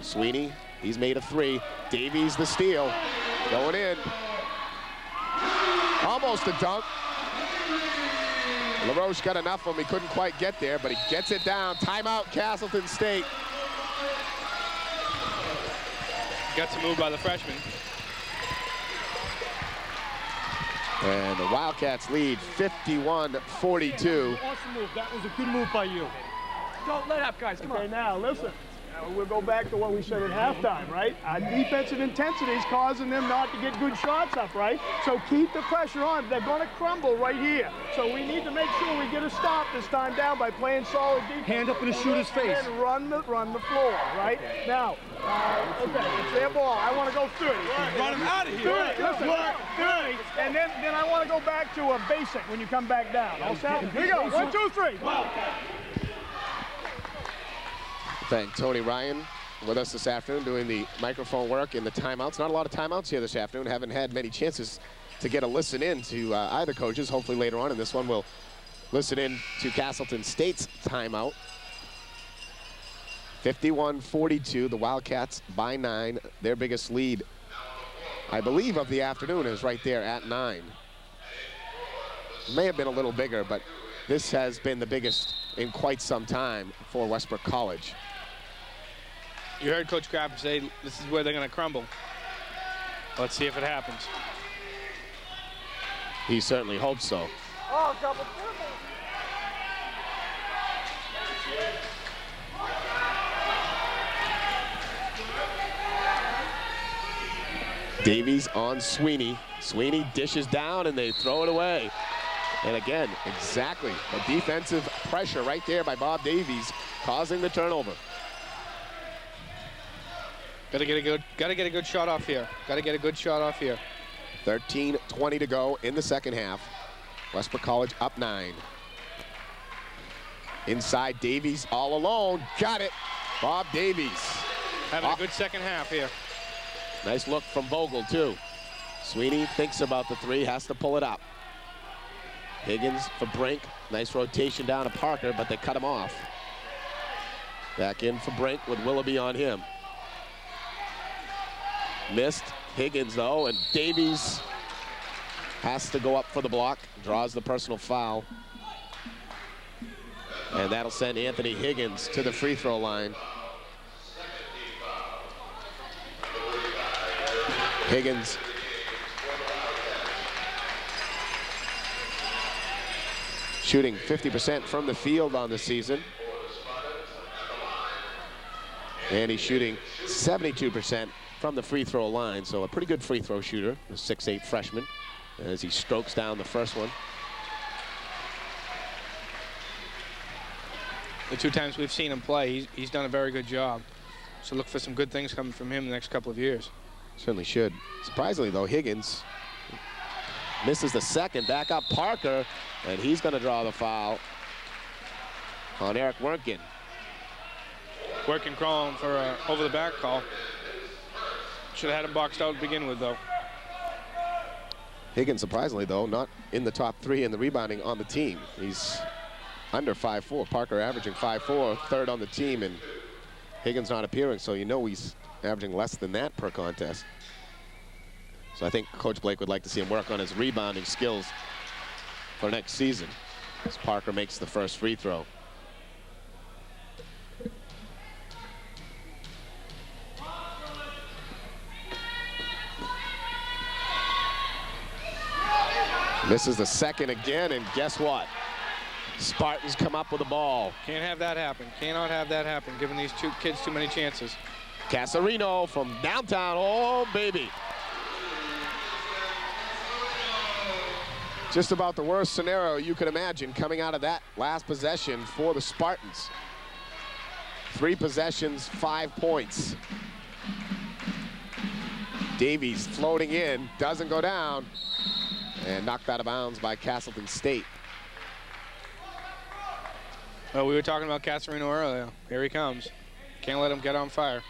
Speaker 1: Sweeney, he's made a 3. Davies the steal, going in. Almost a dunk. LaRoche got enough of him. He couldn't quite get there, but he gets it down. Timeout, Castleton State.
Speaker 4: Got some move by the freshman.
Speaker 1: And the Wildcats lead 51-42.
Speaker 5: Awesome move. That was a good move by you. Don't let up, guys. Come on. Now, listen. We'll go back to what we said at halftime, right? Our defensive intensity is causing them not to get good shots up, right? So keep the pressure on. They're going to crumble right here. So we need to make sure we get a stop this time down by playing solid defense.
Speaker 15: Hand up in the shooter's face.
Speaker 5: And run the floor, right? Now, Okay, it's their ball. I want to go 30.
Speaker 9: Run him out of here.
Speaker 5: 30, listen, 30, and then I want to go back to a basic when you come back down. All set? Here we go. 1, 2, 3.
Speaker 14: Thank Tony Ryan with us this afternoon doing the microphone work in the timeouts. Not a lot of timeouts here this afternoon. Haven't had many chances to get a listen in to either coaches. Hopefully later on in this one we'll listen in to Castleton State's timeout. 51-42, the Wildcats by 9. Their biggest lead, I believe, of the afternoon is right there at 9. May have been a little bigger, but this has been the biggest in quite some time for Westbrook College.
Speaker 4: You heard Coach Graffam say this is where they're going to crumble. Let's see if it happens.
Speaker 14: He certainly hopes so.
Speaker 5: Oh, double
Speaker 14: Davies on Sweeney. Sweeney dishes down and they throw it away. And again, exactly the defensive pressure right there by Bob Davies causing the turnover.
Speaker 4: Gotta get a good shot off here. Gotta get a good shot off here.
Speaker 14: 13:20 to go in the second half. Westbrook College up 9. Inside, Davies all alone. Got it. Bob Davies.
Speaker 4: Having a good second half here.
Speaker 14: Nice look from Vogel, too. Sweeney thinks about the 3, has to pull it up. Higgins for Brink. Nice rotation down to Parker, but they cut him off. Back in for Brink with Willoughby on him. Missed. Higgins, though, and Davies has to go up for the block. Draws the personal foul. And that'll send Anthony Higgins to the free throw line. Higgins shooting 50% from the field on the season. And he's shooting 72% from the free throw line, so a pretty good free throw shooter, the 6'8" freshman, as he strokes down the first one.
Speaker 4: The 2 times we've seen him play, he's done a very good job. So look for some good things coming from him in the next couple of years.
Speaker 14: Certainly should. Surprisingly, though, Higgins misses the second. Back up Parker, and he's going to draw the foul on Eric Werkin.
Speaker 4: Werkin crawling for an over-the-back call. Should have had him boxed out to begin with, though.
Speaker 14: Higgins, surprisingly, though, not in the top 3 in the rebounding on the team. He's under 5'4". Parker averaging 5'4", third on the team, and Higgins not appearing, so you know he's averaging less than that per contest. So I think Coach Blake would like to see him work on his rebounding skills for next season, as Parker makes the first free throw. Misses the second again, and guess what? Spartans come up with the ball.
Speaker 4: Can't have that happen. Cannot have that happen, giving these 2 kids too many chances.
Speaker 14: Casarino from downtown, oh baby. Just about the worst scenario you could imagine coming out of that last possession for the Spartans. 3 possessions, 5 points. Davies floating in, doesn't go down, and knocked out of bounds by Castleton State.
Speaker 4: Well, we were talking about Casarino earlier. Here he comes. Can't let him get on fire.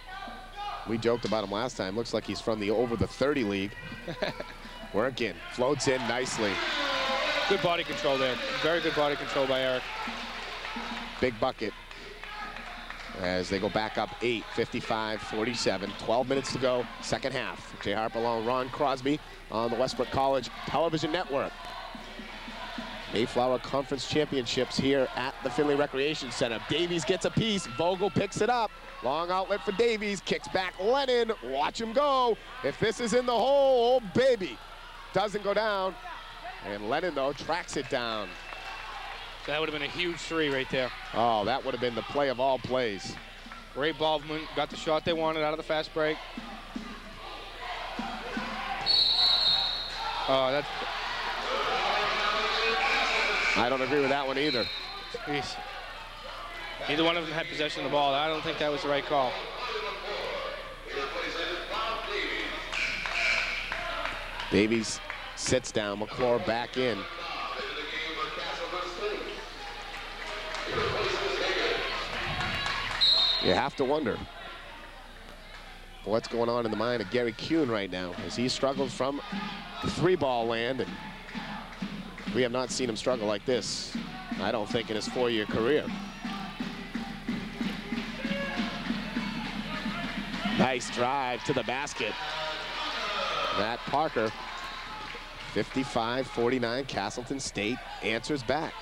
Speaker 14: We joked about him last time. Looks like he's from the over the 30 league. Werkin floats in nicely.
Speaker 4: Good body control there. Very good body control by Eric.
Speaker 14: Big bucket as they go back up 8, 55-47. 12 minutes to go, second half. Jay Harper along Ron Crosby on the Westbrook College Television Network. Mayflower Conference Championships here at the Finley Recreation Center. Davies gets a piece. Vogel picks it up. Long outlet for Davies. Kicks back Lennon. Watch him go. If this is in the hole, oh baby. Doesn't go down. And Lennon, though, tracks it down.
Speaker 4: So that would have been a huge 3 right there.
Speaker 14: Oh, that would have been the play of all plays.
Speaker 4: Great ball movement. Got the shot they wanted out of the fast break. Oh, that's...
Speaker 14: I don't agree with that one either.
Speaker 4: Jeez. Neither one of them had possession of the ball. I don't think that was the right call.
Speaker 14: Davies sits down, McClure back in. You have to wonder what's going on in the mind of Gary Kuhn right now as he struggles from the 3-ball land, and we have not seen him struggle like this, I don't think, in his 4-year career. Nice drive to the basket. Matt Parker, 55-49, Castleton State answers back.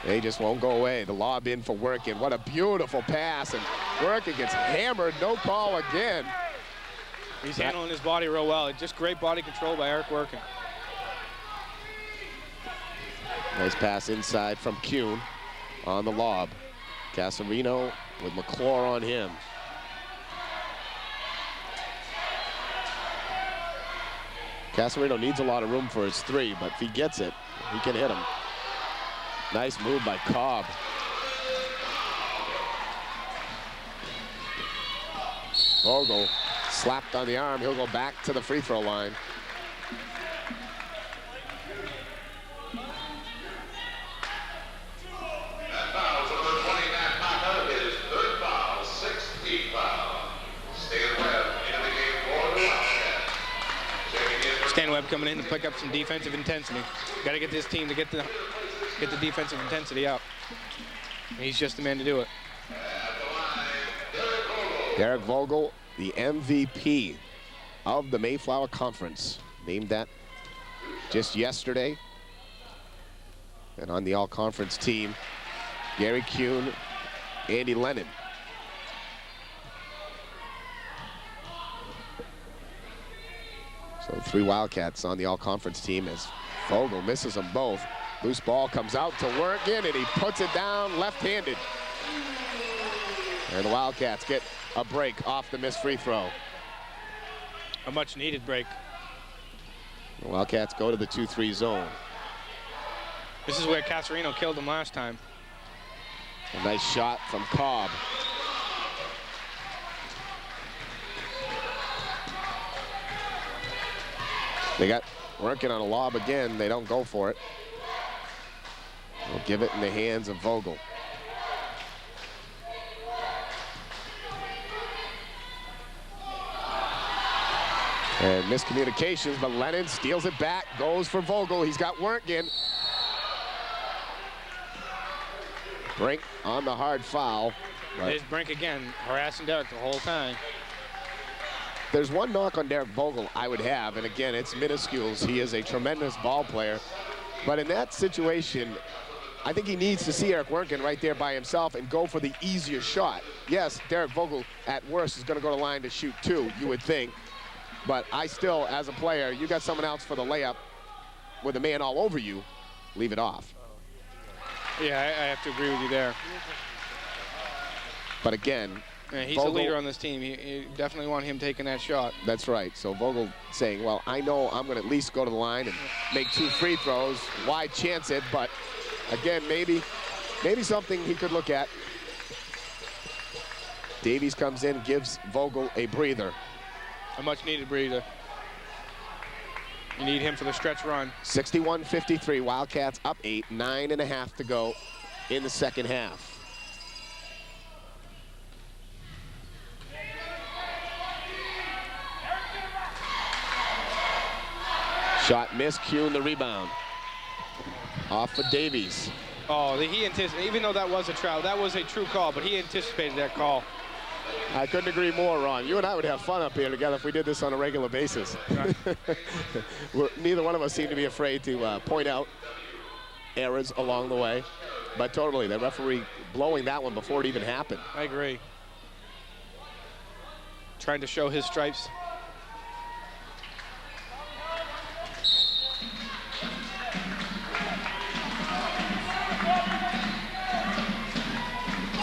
Speaker 14: They just won't go away. The lob in for Workin. What a beautiful pass, and Workin gets hammered. No call again.
Speaker 4: He's handling his body real well. Just great body control by Eric Workin.
Speaker 14: Nice pass inside from Kuhn on the lob. Casarino with McClure on him. Casarino needs a lot of room for his 3, but if he gets it, he can hit him. Nice move by Cobb. Vogel slapped on the arm. He'll go back to the free throw line.
Speaker 4: Stan Webb coming in to pick up some defensive intensity. Got to get this team to get the defensive intensity up. He's just the man to do it.
Speaker 14: Derek Vogel, the MVP of the Mayflower Conference. Named that just yesterday. And on the all-conference team, Gary Kuhn, Andy Lennon. So 3 Wildcats on the all-conference team as Vogel misses them both. Loose ball comes out to Workin, and he puts it down left-handed. And the Wildcats get a break off the missed free throw.
Speaker 4: A much-needed break.
Speaker 14: The Wildcats go to the 2-3 zone.
Speaker 4: This is where Casarino killed him last time.
Speaker 14: A nice shot from Cobb. They got Workin on a lob again. They don't go for it. They'll give it in the hands of Vogel. And miscommunications, but Lennon steals it back, goes for Vogel. He's got Workin. Brink on the hard foul.
Speaker 4: There's Brink again, harassing Derek the whole time.
Speaker 14: There's one knock on Derek Vogel I would have, and again, it's minuscules. He is a tremendous ball player. But in that situation, I think he needs to see Eric Workin right there by himself and go for the easier shot. Yes, Derek Vogel, at worst, is going to go to the line to shoot 2, you would think. But I still, as a player, you got someone else for the layup with a man all over you, leave it off.
Speaker 4: Yeah, I have to agree with you there.
Speaker 14: But again,
Speaker 4: yeah, he's
Speaker 14: Vogel,
Speaker 4: the leader on this team. You definitely want him taking that shot.
Speaker 14: That's right. So Vogel saying, well, I know I'm going to at least go to the line and make 2 free throws. Why chance it? But again, maybe something he could look at. Davies comes in, gives Vogel a breather.
Speaker 4: A much-needed breather. You need him for the stretch run.
Speaker 14: 61-53, Wildcats up 8, 9.5 to go in the second half. Shot missed, Kuhn the rebound. Off for Davies.
Speaker 4: Oh, he anticipated, even though that was a foul, that was a true call, but he anticipated that call.
Speaker 14: I couldn't agree more, Ron. You and I would have fun up here together if we did this on a regular basis. Right. Neither one of us seem to be afraid to point out errors along the way. But totally, the referee blowing that one before it even happened.
Speaker 4: I agree. Trying to show his stripes.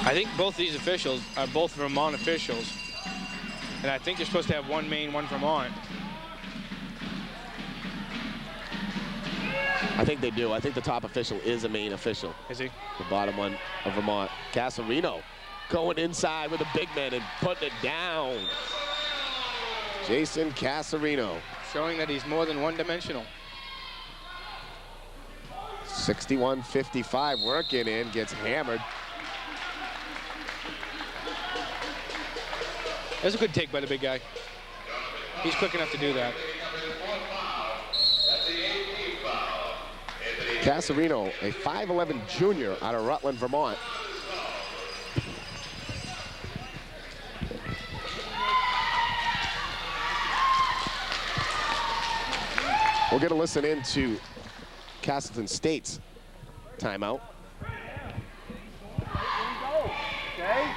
Speaker 4: I think both these officials are both Vermont officials. And I think you're supposed to have one Maine, one Vermont.
Speaker 14: I think they do. I think the top official is a Maine official.
Speaker 4: Is he?
Speaker 14: The bottom one of Vermont. Casarino going inside with a big man and putting it down. Jason Casarino.
Speaker 4: Showing that he's more than one-dimensional.
Speaker 14: 61-55, working in, gets hammered.
Speaker 4: That's a good take by the big guy. He's quick enough to do that.
Speaker 14: Casarino, a 5'11 junior out of Rutland, Vermont. We're going to listen into Castleton State's timeout.
Speaker 3: Okay.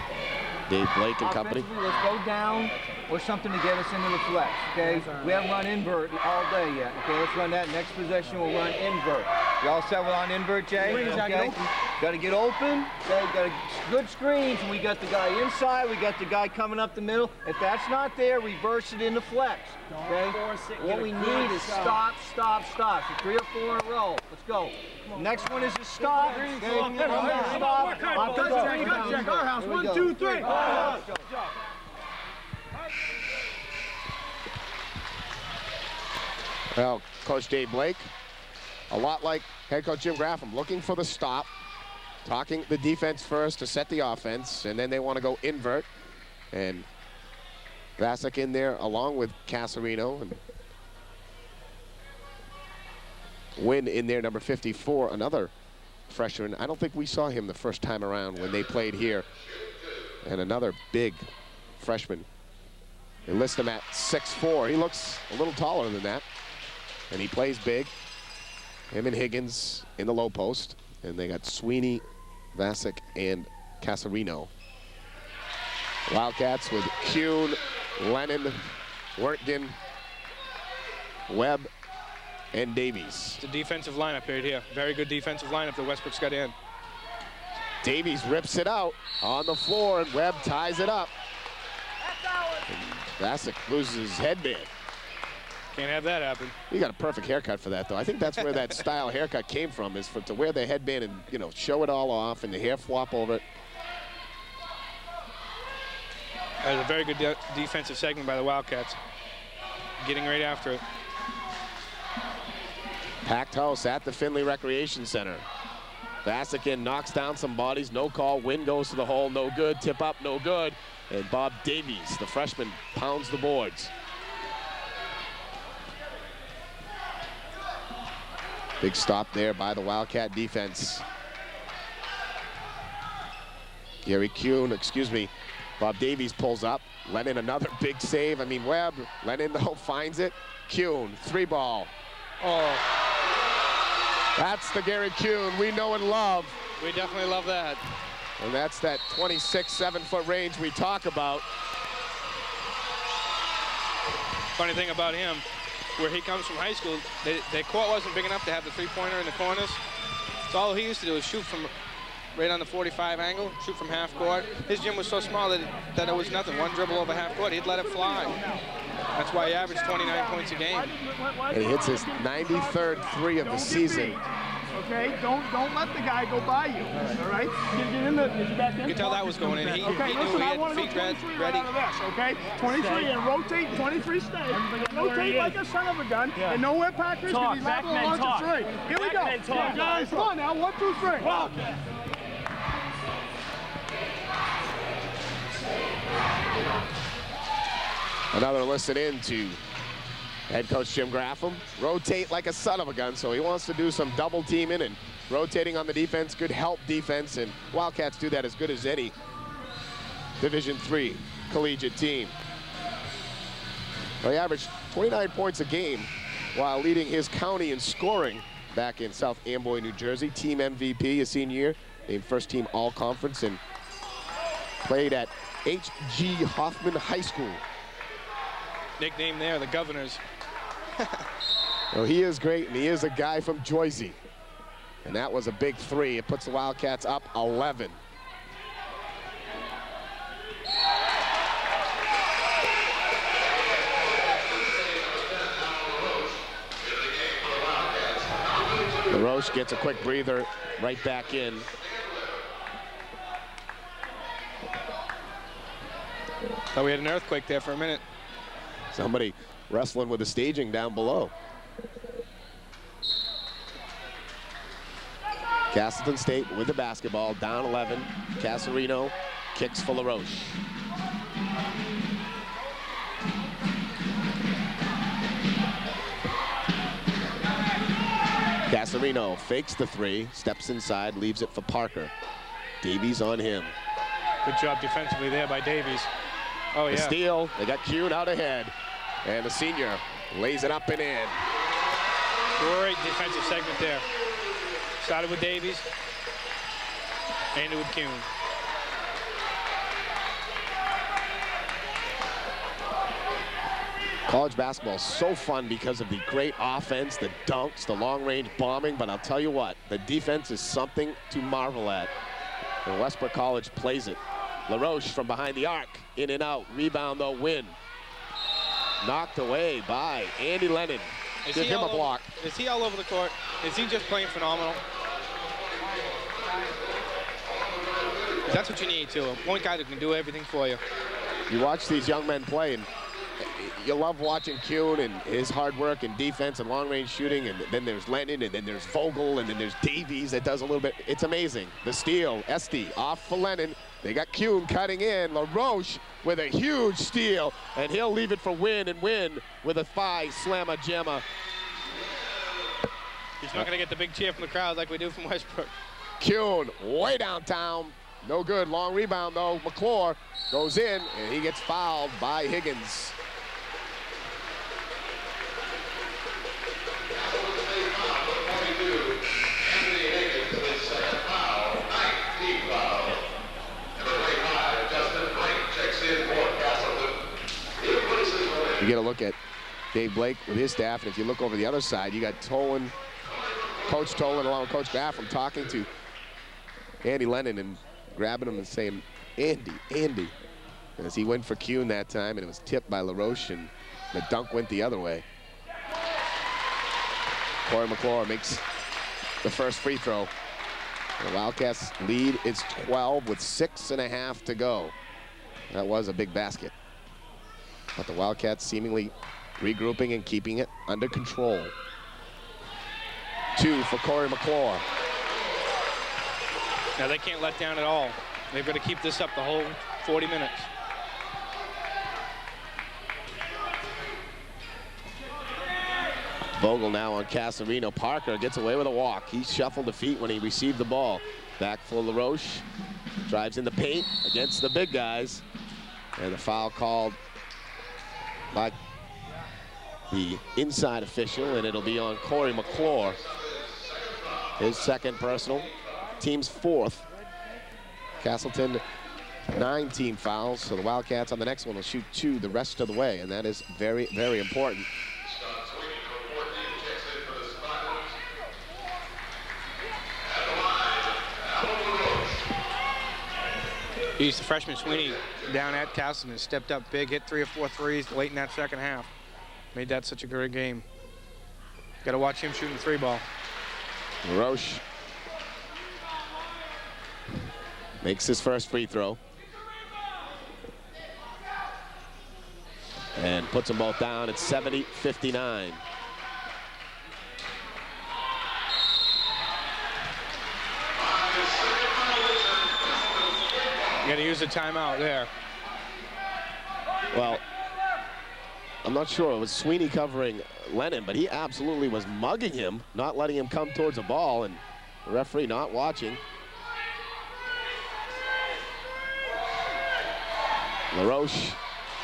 Speaker 14: Dave Blake and company.
Speaker 3: Let's go down or something to get us into the flex, okay? We haven't run invert all day yet, okay? Let's run that. Next possession, we'll run invert. You all set with on invert, Jay? Okay. Got to get open. Okay. Got a good screens. We got the guy inside. We got the guy coming up the middle. If that's not there, reverse it into flex. Okay. What we need is stop, stop, stop. So 3 or 4 in a row. Let's go. Next one is a stop. Okay. Stop.
Speaker 5: Guardhouse. 1, 2, 3.
Speaker 14: Well, Coach Dave Blake, a lot like head coach Jim Graffam, looking for the stop, talking the defense first to set the offense, and then they want to go invert. And Vasic in there along with Casarino, and Wynn in there, number 54, another freshman. I don't think we saw him the first time around when they played here. And another big freshman. They list him at 6'4". He looks a little taller than that. And he plays big. Him and Higgins in the low post. And they got Sweeney, Vasic, and Casarino. Wildcats with Kuhn, Lennon, Wertgen, Webb, and Davies.
Speaker 4: It's a defensive lineup right here. Very good defensive lineup that Westbrook's got in.
Speaker 14: Davies rips it out on the floor, and Webb ties it up. Vasic loses his headband.
Speaker 4: Can't have that happen.
Speaker 14: You got a perfect haircut for that, though. I think that's where that style haircut came from, is to wear the headband and, you know, show it all off and the hair flop over it.
Speaker 4: That was a very good defensive segment by the Wildcats. Getting right after it.
Speaker 14: Packed house at the Findlay Recreation Center. Vasic in, knocks down some bodies, no call. Wynn goes to the hole, no good. Tip up, no good. And Bob Davies, the freshman, pounds the boards. Big stop there by the Wildcat defense. Gary Kuhn, Bob Davies pulls up. Lennon, another big save. I mean, Webb, Lennon, though, finds it. Kuhn, 3-ball.
Speaker 4: Oh.
Speaker 14: That's the Gary Kuhn we know and love.
Speaker 4: We definitely love that.
Speaker 14: And that's that 26, 7-foot range we talk about.
Speaker 4: Funny thing about him, where he comes from high school, the court wasn't big enough to have the three-pointer in the corners. So all he used to do was shoot from right on the 45 angle, shoot from half court. His gym was so small that it was nothing. One dribble over half court, he'd let it fly. That's why he averaged 29 points a game.
Speaker 14: And he hits his 93rd three of the season.
Speaker 5: Okay, don't let the guy go by you. All right, get in the back in.
Speaker 4: You can tell that was going in. He
Speaker 5: Okay,
Speaker 4: knew
Speaker 5: listen,
Speaker 4: he
Speaker 5: I
Speaker 4: had
Speaker 5: want to
Speaker 4: feet
Speaker 5: go 23
Speaker 4: ready.
Speaker 5: right out of this. Okay, 23 and rotate. 23 stay. Rotate like a son of a gun, and nowhere Packers because he's liable to launch a three. Here we go. Yeah, guys, come on now. 1, 2, 3.
Speaker 14: Another listen in to head coach Jim Graffam. Rotate like a son of a gun, so he wants to do some double teaming and rotating on the defense, good help defense, and Wildcats do that as good as any Division III collegiate team. Well, he averaged 29 points a game while leading his county in scoring back in South Amboy, New Jersey. Team MVP his senior year, named first team all-conference, and played at H.G. Hoffman High School.
Speaker 4: Nickname there, the Governors.
Speaker 14: Well, he is great, and he is a guy from Joycey. And that was a big three. It puts the Wildcats up 11. LaRoche gets a quick breather right back in.
Speaker 4: Thought we had an earthquake there for a minute.
Speaker 14: Somebody wrestling with the staging down below. Castleton State with the basketball, down 11. Casarino kicks for LaRoche. Casarino fakes the three, steps inside, leaves it for Parker. Davies on him.
Speaker 4: Good job defensively there by Davies. Oh, yeah.
Speaker 14: The steal, they got Kuhn out ahead. And the senior lays it up and in.
Speaker 4: Great defensive segment there. Started with Davies, ended with Kuhn.
Speaker 14: College basketball is so fun because of the great offense, the dunks, the long-range bombing, but I'll tell you what, the defense is something to marvel at. And Westbrook College plays it. LaRoche from behind the arc, in and out, rebound though, win. Knocked away by Andy Lennon. Give him a block.
Speaker 4: Is he all over the court? Is he just playing phenomenal? That's what you need too, a point guy that can do everything for you.
Speaker 14: You watch these young men play, and you love watching Kuhn and his hard work and defense and long-range shooting, and then there's Lennon, and then there's Vogel, and then there's Davies that does a little bit. It's amazing. The steal, Esty off for Lennon. They got Kuhn cutting in. LaRoche with a huge steal, and he'll leave it for Win, and Win with a thigh slammer jammer.
Speaker 4: He's not going to get the big cheer from the crowd like we do from Westbrook.
Speaker 14: Kuhn way downtown. No good. Long rebound, though. McClure goes in, and he gets fouled by Higgins. You get a look at Dave Blake with his staff, and if you look over the other side, you got Tolan, Coach Tolan along with Coach Graffam talking to Andy Lennon and grabbing him and saying, Andy, Andy. As he went for Kuhn that time, and it was tipped by LaRoche, and the dunk went the other way. Corey McClure makes the first free throw. The Wildcats lead is 12 with 6.5 to go. That was a big basket. But the Wildcats seemingly regrouping and keeping it under control. 2 for Corey McClure.
Speaker 4: Now they can't let down at all. They've got to keep this up the whole 40 minutes.
Speaker 14: Vogel now on Casarino. Parker gets away with a walk. He shuffled the feet when he received the ball. Back for LaRoche. Drives in the paint against the big guys. And the foul called by the inside official, and it'll be on Corey McClure. His second personal, team's fourth. Castleton, 9 team fouls, so the Wildcats on the next one will shoot 2 the rest of the way, and that is very, very important.
Speaker 4: He's the freshman Sweeney down at Castleton, stepped up big, hit 3 or 4 threes late in that second half. Made that such a great game. Got to watch him shooting the 3-ball.
Speaker 14: LaRoche makes his first free throw. And puts them both down at 70-59.
Speaker 4: You got to use the timeout there.
Speaker 14: Well, I'm not sure. It was Sweeney covering Lennon, but he absolutely was mugging him, not letting him come towards the ball, and the referee not watching. LaRoche,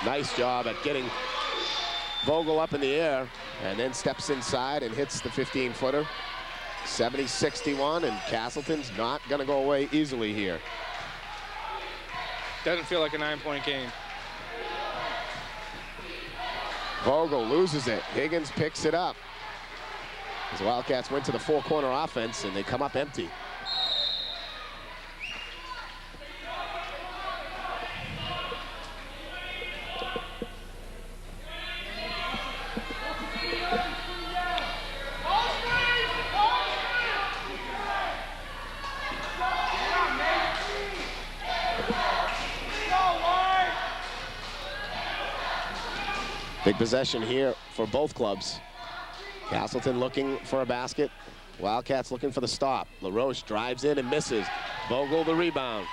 Speaker 14: nice job at getting Vogel up in the air, and then steps inside and hits the 15-footer. 70-61, and Castleton's not going to go away easily here.
Speaker 4: Doesn't feel like a 9-point game.
Speaker 14: Vogel loses it. Higgins picks it up. As the Wildcats went to the 4-corner offense, and they come up empty. Big possession here for both clubs. Castleton looking for a basket. Wildcats looking for the stop. LaRoche drives in and misses. Vogel the rebound.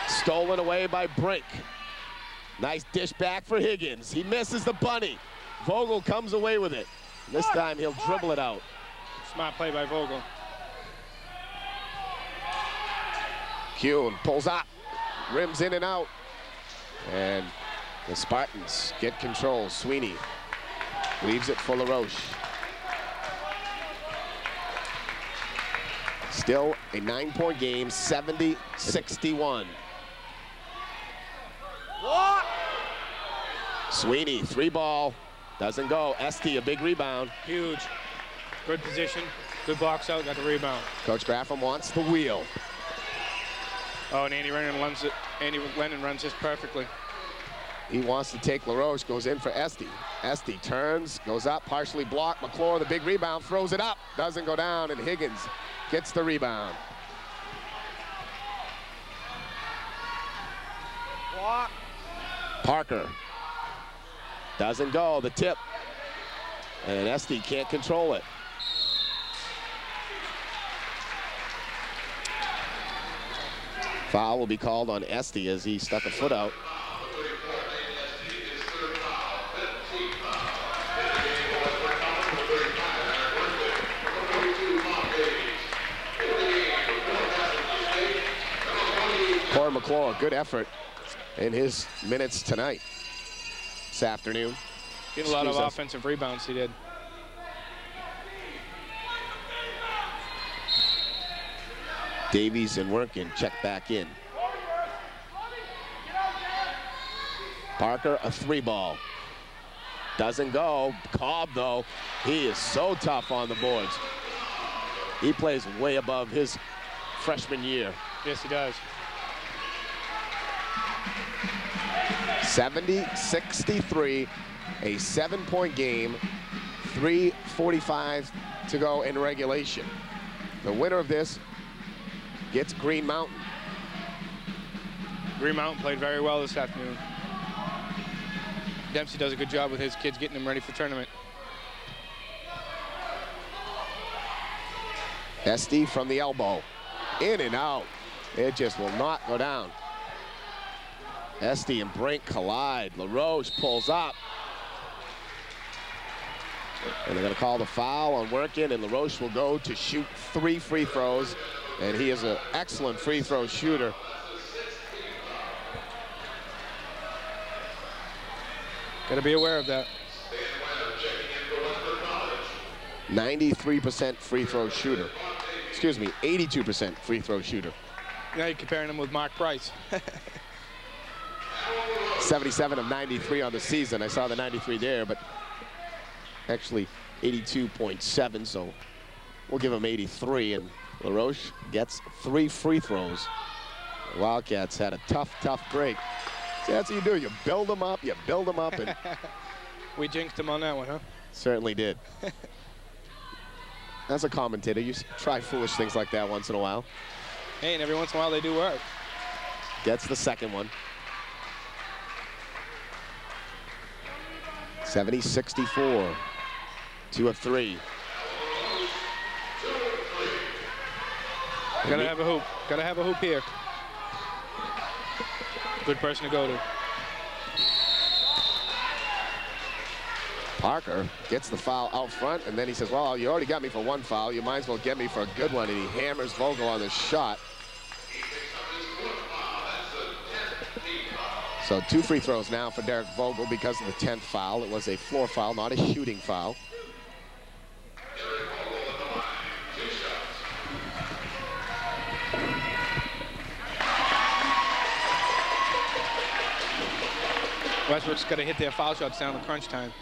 Speaker 14: Stolen away by Brink. Nice dish back for Higgins. He misses the bunny. Vogel comes away with it. This time he'll dribble it out.
Speaker 4: Smart play by Vogel.
Speaker 14: Kuhn pulls up, rims in and out. And the Spartans get control. Sweeney leaves it for LaRoche. Still a 9-point game, 70-61. Sweeney, 3-ball, doesn't go. Esty, a big rebound.
Speaker 4: Huge. Good position, good box out, got the rebound.
Speaker 14: Coach Graffam wants the wheel.
Speaker 4: Oh, and Andy Lennon runs this perfectly.
Speaker 14: He wants to take LaRoche, goes in for Esty. Esty turns, goes up, partially blocked. McClure, the big rebound, throws it up. Doesn't go down, and Higgins gets the rebound. Parker doesn't go, the tip. And Esty can't control it. Foul will be called on Esty as he stuck a foot out. Corey McClure, good effort in his minutes tonight, this afternoon.
Speaker 4: Getting a lot of offensive rebounds, he did.
Speaker 14: Davies and Workin check back in. Parker, a 3-ball. Doesn't go. Cobb, though, he is so tough on the boards. He plays way above his freshman year.
Speaker 4: Yes, he does.
Speaker 14: 70-63, a 7-point game, 3:45 to go in regulation. The winner of this gets Green Mountain.
Speaker 4: Green Mountain played very well this afternoon. Dempsey does a good job with his kids getting them ready for tournament.
Speaker 14: Esty from the elbow, in and out. It just will not go down. Esty and Brink collide. LaRoche pulls up. And they're going to call the foul on Workin, and LaRoche will go to shoot 3 free throws. And he is an excellent free throw shooter.
Speaker 4: Got to be aware of that.
Speaker 14: 93% free throw shooter. Excuse me, 82% free throw shooter.
Speaker 4: Now you're comparing him with Mark Price.
Speaker 14: 77 of 93 on the season. I saw the 93 there, but actually 82.7, so we'll give him 83, and LaRoche gets 3 free throws. The Wildcats had a tough break. See, that's what you do. You build them up, and
Speaker 4: We jinxed him on that one, huh?
Speaker 14: certainly did. As a commentator, you try foolish things like that once in a while.
Speaker 4: Hey, and every once in a while they do work.
Speaker 14: Gets the second one. 70-64, 2 of 3.
Speaker 4: Gotta have a hoop. Gotta have a hoop here. Good person to go to.
Speaker 14: Parker gets the foul out front, and then he says, well, you already got me for 1 foul. You might as well get me for a good one, and he hammers Vogel on the shot. So 2 free throws now for Derek Vogel because of the 10th foul. It was a floor foul, not a shooting foul.
Speaker 4: Westbrook's got to hit their foul shots down the crunch time.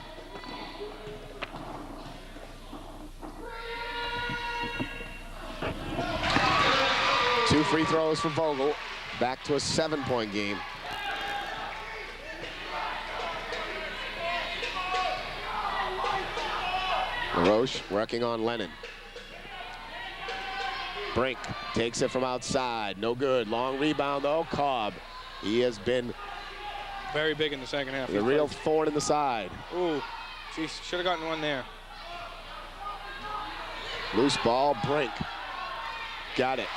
Speaker 14: Two free throws for Vogel. Back to a 7-point game. LaRoche working on Lennon. Brink takes it from outside. No good. Long rebound, though. Cobb. He has been
Speaker 4: Very big in the second half.
Speaker 14: A real thorn in the side.
Speaker 4: Ooh, geez, should have gotten one there.
Speaker 14: Loose ball, Brink. Got it.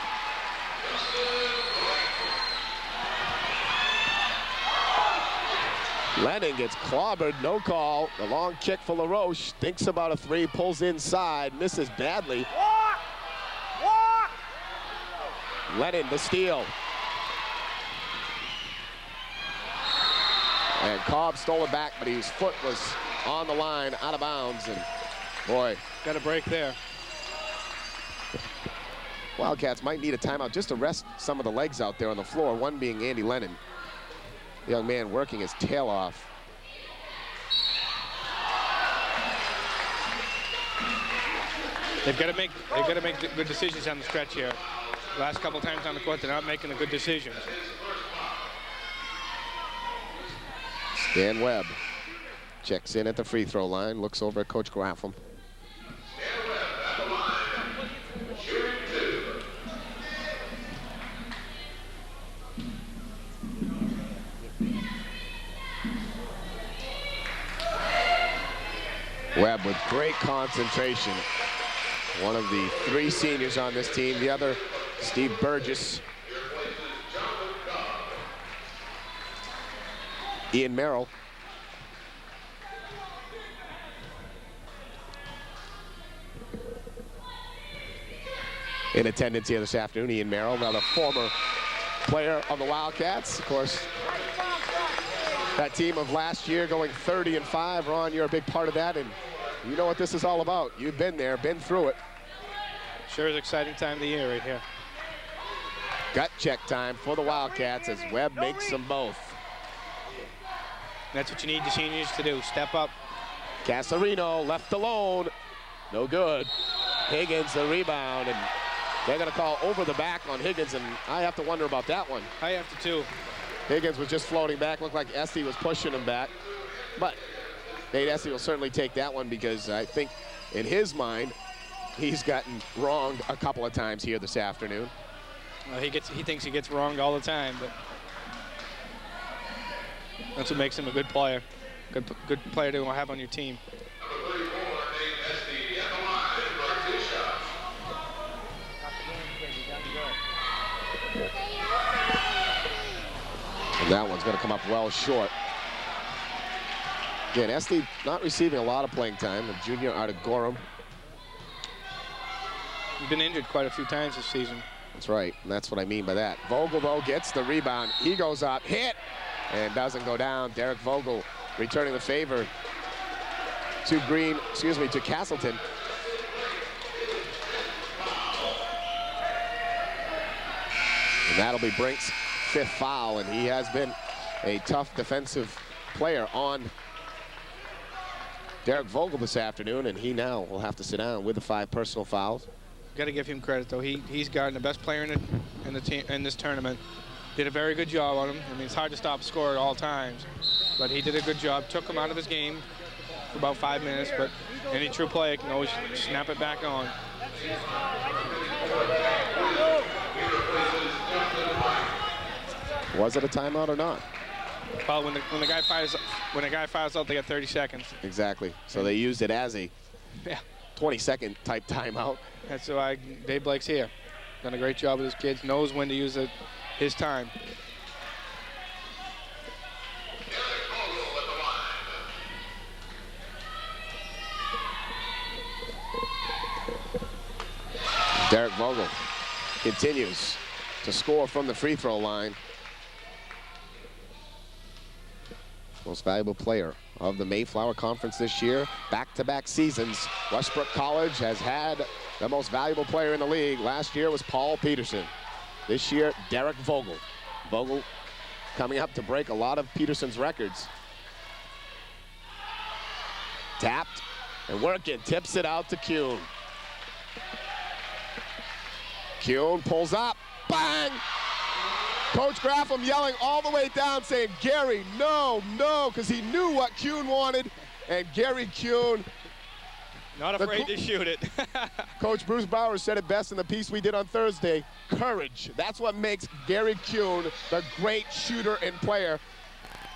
Speaker 14: Lennon gets clobbered, no call. The long kick for LaRoche. Thinks about a three, pulls inside, misses badly. Lennon, the steal. And Cobb stole it back, but his foot was on the line, out of bounds, and boy.
Speaker 4: Got a break there.
Speaker 14: Wildcats might need a timeout just to rest some of the legs out there on the floor, one being Andy Lennon. The young man working his tail off.
Speaker 4: They've got to make good decisions on the stretch here. Last couple times on the court, they're not making the good decisions.
Speaker 14: Dan Webb checks in at the free throw line, looks over at Coach Graffam. Webb with great concentration. One of the three seniors on this team. The other, Steve Burgess. Ian Merrill. In attendance here this afternoon, Ian Merrill, another former player of the Wildcats. Of course, that team of last year going 30-5. Ron, you're a big part of that, and you know what this is all about. You've been there, been through it.
Speaker 4: Sure is an exciting time of the year right here.
Speaker 14: Gut check time for the Wildcats as Webb makes them both.
Speaker 4: That's what you need the seniors to do, step up.
Speaker 14: Casarino left alone, no good. Higgins the rebound, and they're gonna call over the back on Higgins, and I have to wonder about that one.
Speaker 4: I have to too.
Speaker 14: Higgins was just floating back, looked like Esty was pushing him back. But Nate Esty will certainly take that one because I think in his mind, he's gotten wronged a couple of times here this afternoon.
Speaker 4: Well, he thinks he gets wronged all the time, but that's what makes him a good player. Good player to have on your team.
Speaker 14: And that one's going to come up well short. Again, Esty not receiving a lot of playing time. The junior out of Gorham.
Speaker 4: He's been injured quite a few times this season.
Speaker 14: That's right, and that's what I mean by that. Vogel, though, gets the rebound. He goes up, hit, and doesn't go down. Derek Vogel returning the favor to Castleton. And that'll be Brink's 5th foul, and he has been a tough defensive player on Derek Vogel this afternoon, and he now will have to sit down with the 5 personal fouls.
Speaker 4: Got to give him credit, though. He's guarding the best player in the team in this tournament. Did a very good job on him. I mean, it's hard to stop a score at all times, but he did a good job. Took him out of his game for about 5 minutes, but any true player can always snap it back on.
Speaker 14: Was it a timeout or not?
Speaker 4: Well, when the guy fires out, they got 30 seconds.
Speaker 14: Exactly. So they used it as a 20-second type timeout.
Speaker 4: That's why Dave Blake's here. Done a great job with his kids. Knows when to use his time.
Speaker 14: Derek Vogel continues to score from the free throw line. Most valuable player of the Mayflower Conference this year. Back-to-back seasons, Westbrook College has had the most valuable player in the league. Last year was Paul Peterson. This year, Derek Vogel. Vogel coming up to break a lot of Peterson's records. Tapped and working, tips it out to Kuhn. Kuhn pulls up, bang! Coach Graffam yelling all the way down saying, Gary, no, because he knew what Kuhn wanted, and Gary Kuhn.
Speaker 4: Not afraid to shoot it.
Speaker 14: Coach Bruce Bowers said it best in the piece we did on Thursday, courage. That's what makes Gary Kuhn the great shooter and player.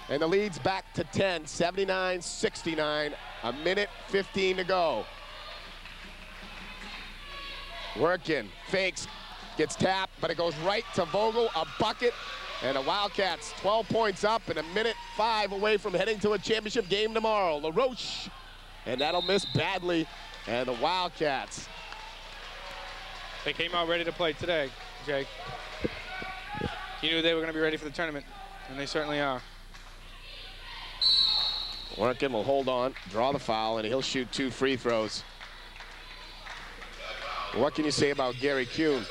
Speaker 14: And the lead's back to 10, 79-69, a minute 15 to go. Working, fakes, gets tapped, but it goes right to Vogel, a bucket, and the Wildcats 12 points up and a minute 5 away from heading to a championship game tomorrow. LaRoche, and that'll miss badly, and the Wildcats.
Speaker 4: They came out ready to play today, Jay. You knew they were going to be ready for the tournament, and they certainly are.
Speaker 14: Workin will hold on, draw the foul, and he'll shoot 2 free throws. What can you say about Gary Kuhn?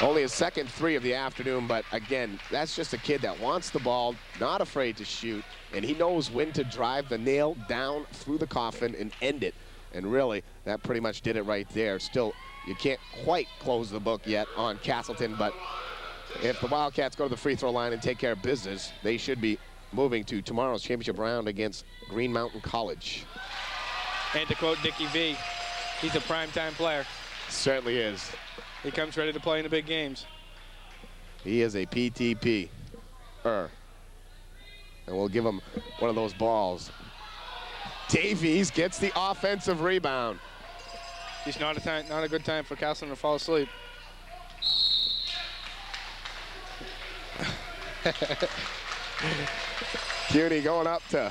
Speaker 14: Only his second 3 of the afternoon, but again, that's just a kid that wants the ball, not afraid to shoot, and he knows when to drive the nail down through the coffin and end it. And really, that pretty much did it right there. Still, you can't quite close the book yet on Castleton, but if the Wildcats go to the free throw line and take care of business, they should be moving to tomorrow's championship round against Green Mountain College.
Speaker 4: And to quote Dickie V, he's a primetime player.
Speaker 14: Certainly is.
Speaker 4: He comes ready to play in the big games.
Speaker 14: He is a PTP. And we'll give him one of those balls. Davies gets the offensive rebound.
Speaker 4: It's not a good time for Castleton to fall asleep.
Speaker 14: CUNY going up to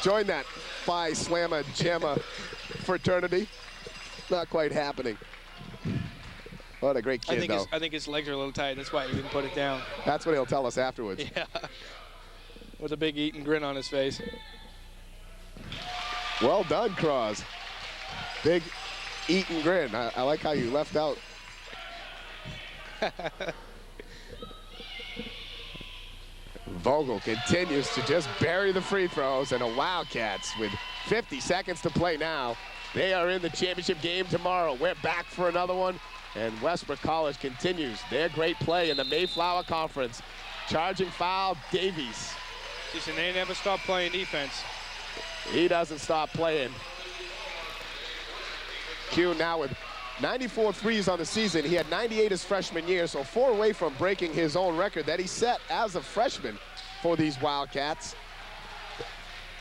Speaker 14: join that Phi Slamma Jamma fraternity. Not quite happening. What a great kid, though.
Speaker 4: I think his legs are a little tight. That's why he didn't put it down.
Speaker 14: That's what he'll tell us afterwards.
Speaker 4: Yeah. With a big eating grin on his face.
Speaker 14: Well done, Cross. Big eating grin. I like how you left out. Vogel continues to just bury the free throws, and the Wildcats with 50 seconds to play now. They are in the championship game tomorrow. We're back for another one, and Westbrook College continues their great play in the Mayflower Conference. Charging foul, Davies.
Speaker 4: Listen, they never stop playing defense.
Speaker 14: He doesn't stop playing. Q now with 94 threes on the season. He had 98 his freshman year, so 4 away from breaking his own record that he set as a freshman for these Wildcats.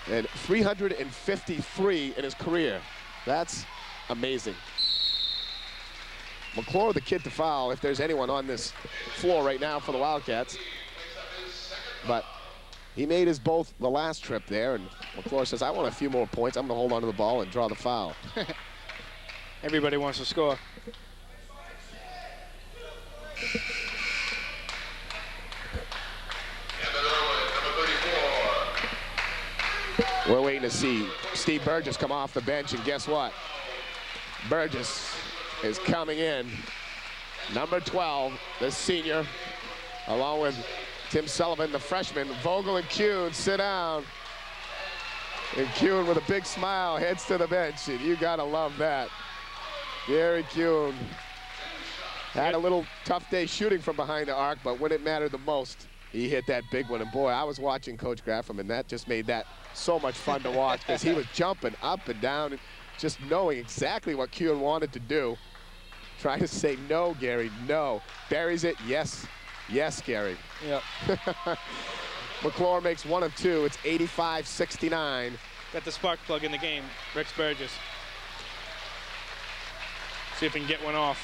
Speaker 14: And 353 in his career. That's amazing. McClure, the kid to foul, if there's anyone on this floor right now for the Wildcats. But he made his both the last trip there, and McClure says, I want a few more points. I'm going to hold on to the ball and draw the foul.
Speaker 4: Everybody wants to score.
Speaker 14: We're waiting to see Steve Burgess come off the bench, and guess what? Burgess is coming in. Number 12, the senior, along with Tim Sullivan, the freshman. Vogel and Kuhn sit down. And Kuhn with a big smile heads to the bench, and you gotta love that. Gary Kuhn had a little tough day shooting from behind the arc, but when it mattered the most, he hit that big one. And boy, I was watching Coach Graffam, and that just made that so much fun to watch, because he was jumping up and down and just knowing exactly what Kuhn wanted to do. Trying to say, no, Gary, no. Buries it, yes, yes, Gary.
Speaker 4: Yep.
Speaker 14: McClure makes 1 of 2. It's 85-69.
Speaker 4: Got the spark plug in the game, Rex Burgess. See if he can get one off.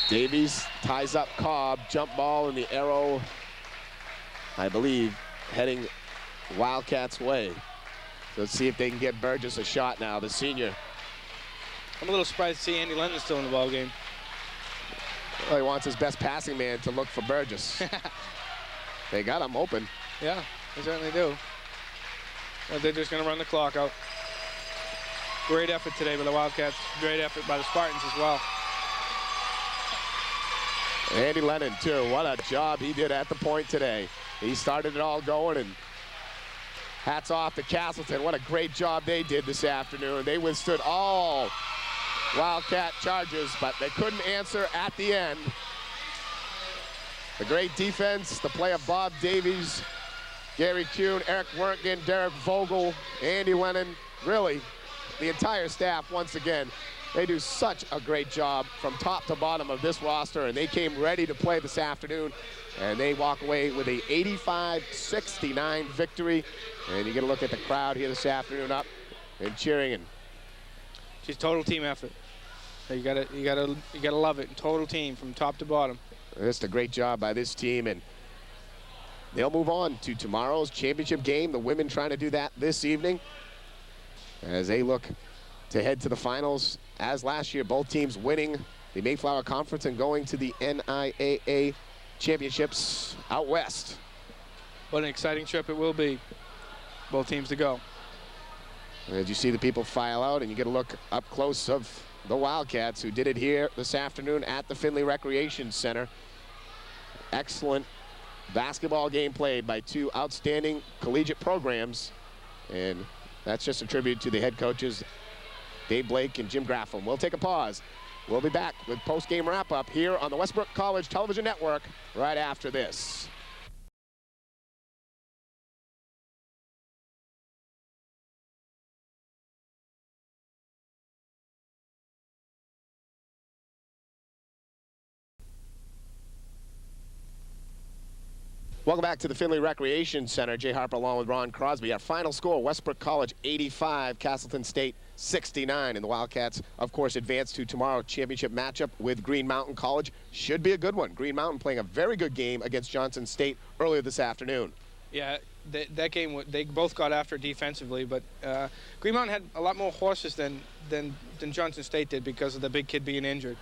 Speaker 14: Davies ties up Cobb, jump ball in the arrow, I believe, heading Wildcats' way. So let's see if they can get Burgess a shot now, the senior.
Speaker 4: I'm a little surprised to see Andy Lennon still in the ball game.
Speaker 14: Well, he wants his best passing man to look for Burgess. They got him open.
Speaker 4: Yeah, they certainly do. Well, they're just going to run the clock out. Great effort today by the Wildcats. Great effort by the Spartans as well.
Speaker 14: Andy Lennon, too. What a job he did at the point today. He started it all going, and hats off to Castleton. What a great job they did this afternoon. They withstood all Wildcat charges, but they couldn't answer at the end. The great defense, the play of Bob Davies, Gary Kuhn, Eric Wertgen, Derek Vogel, Andy Lennon, really the entire staff once again They do such a great job from top to bottom of this roster, and they came ready to play this afternoon, and they walk away with a 85-69 victory. And you get a look at the crowd here this afternoon up and cheering. And
Speaker 4: just total team effort. You gotta love it. Total team from top to bottom.
Speaker 14: just a great job by this team, and they'll move on to tomorrow's championship game. The women trying to do that this evening as they look to head to the finals. As last year, both teams winning the Mayflower Conference and going to the NIAA championships out west.
Speaker 4: What an exciting trip it will be. Both teams to go.
Speaker 14: As you see the people file out, and you get a look up close of the Wildcats, who did it here this afternoon at the Findlay Recreation Center. Excellent basketball game played by two outstanding collegiate programs, and that's just a tribute to the head coaches, Dave Blake and Jim Graffam. We'll take a pause. We'll be back with post-game wrap-up here on the Westbrook College Television Network right after this. Welcome back to the Findlay Recreation Center. Jay Harper along with Ron Crosby. Our final score, Westbrook College 85, Castleton State 69. And the Wildcats, of course, advance to tomorrow's championship matchup with Green Mountain College. Should be a good one. Green Mountain playing a very good game against Johnson State earlier this afternoon.
Speaker 4: Yeah, that game, they both got after it defensively, but Green Mountain had a lot more horses than Johnson State did because of the big kid being injured.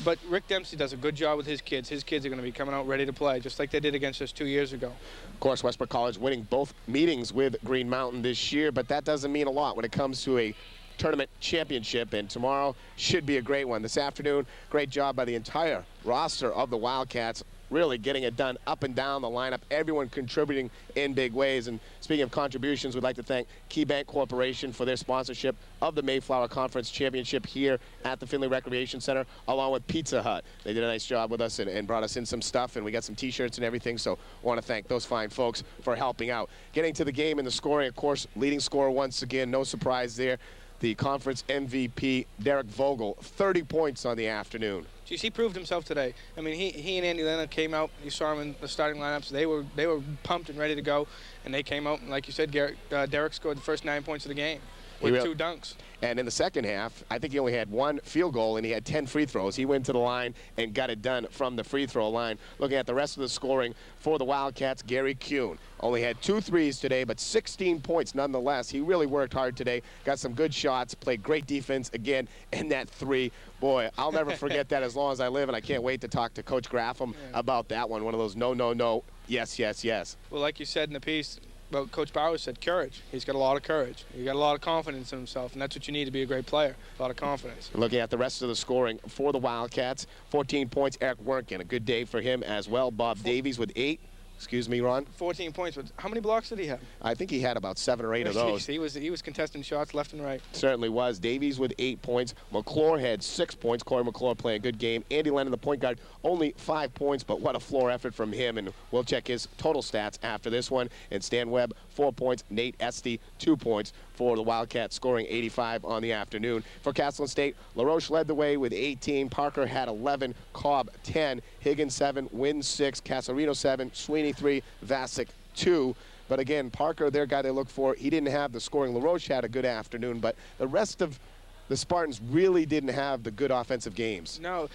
Speaker 4: But Rick Dempsey does a good job with his kids. His kids are going to be coming out ready to play, just like they did against us 2 years ago.
Speaker 14: Of course, Westbrook College winning both meetings with Green Mountain this year, but that doesn't mean a lot when it comes to a tournament championship, and tomorrow should be a great one. This afternoon, great job by the entire roster of the Wildcats, really getting it done up and down the lineup, everyone contributing in big ways. And speaking of contributions, we'd like to thank KeyBank Corporation for their sponsorship of the Mayflower Conference Championship here at the Findlay Recreation Center, along with Pizza Hut. They did a nice job with us and brought us in some stuff, and we got some t-shirts and everything, so I want to thank those fine folks for helping out. Getting to the game and the scoring, of course, leading scorer once again, no surprise there, the conference MVP, Derek Vogel, 30 points on the afternoon.
Speaker 4: Geez, he proved himself today. I mean, he and Andy Leonard came out. You saw him in the starting lineups. They were pumped and ready to go, and they came out. And like you said, Derek scored the first 9 points of the game with 2 dunks.
Speaker 14: And in the second half, I think he only had 1 field goal, and he had 10 free throws. He went to the line and got it done from the free throw line. Looking at the rest of the scoring for the Wildcats, Gary Kuhn only had 2 threes today, but 16 points nonetheless. He really worked hard today, got some good shots, played great defense again, and that 3, boy, I'll never forget that as long as I live, and I can't wait to talk to Coach Graffam about that one. One of those no, no, no, yes, yes, yes.
Speaker 4: Well, like you said in the piece, well, Coach Bauer said courage. He's got a lot of courage. He's got a lot of confidence in himself, and that's what you need to be a great player, a lot of confidence.
Speaker 14: Looking at the rest of the scoring for the Wildcats, 14 points, Eric Werkin, a good day for him as well. Bob Davies with 8. Excuse me, Ron?
Speaker 4: 14 points, but how many blocks did he have?
Speaker 14: I think he had about 7 or 8 of those.
Speaker 4: He was contesting shots left and right.
Speaker 14: Certainly was. Davies with 8 points. McClure had 6 points. Corey McClure playing a good game. Andy Lennon, the point guard, only 5 points, but what a floor effort from him, and we'll check his total stats after this one. And Stan Webb, 4 points. Nate Esty, 2 points for the Wildcats, scoring 85 on the afternoon. For Castleton State, LaRoche led the way with 18. Parker had 11. Cobb, 10. Higgins, 7. Wynn, 6. Casarino, 7. Sweeney, 3. Vassick, 2. But again, Parker, their guy they look for, he didn't have the scoring. LaRoche had a good afternoon, but the rest of the Spartans really didn't have the good offensive games.
Speaker 4: No,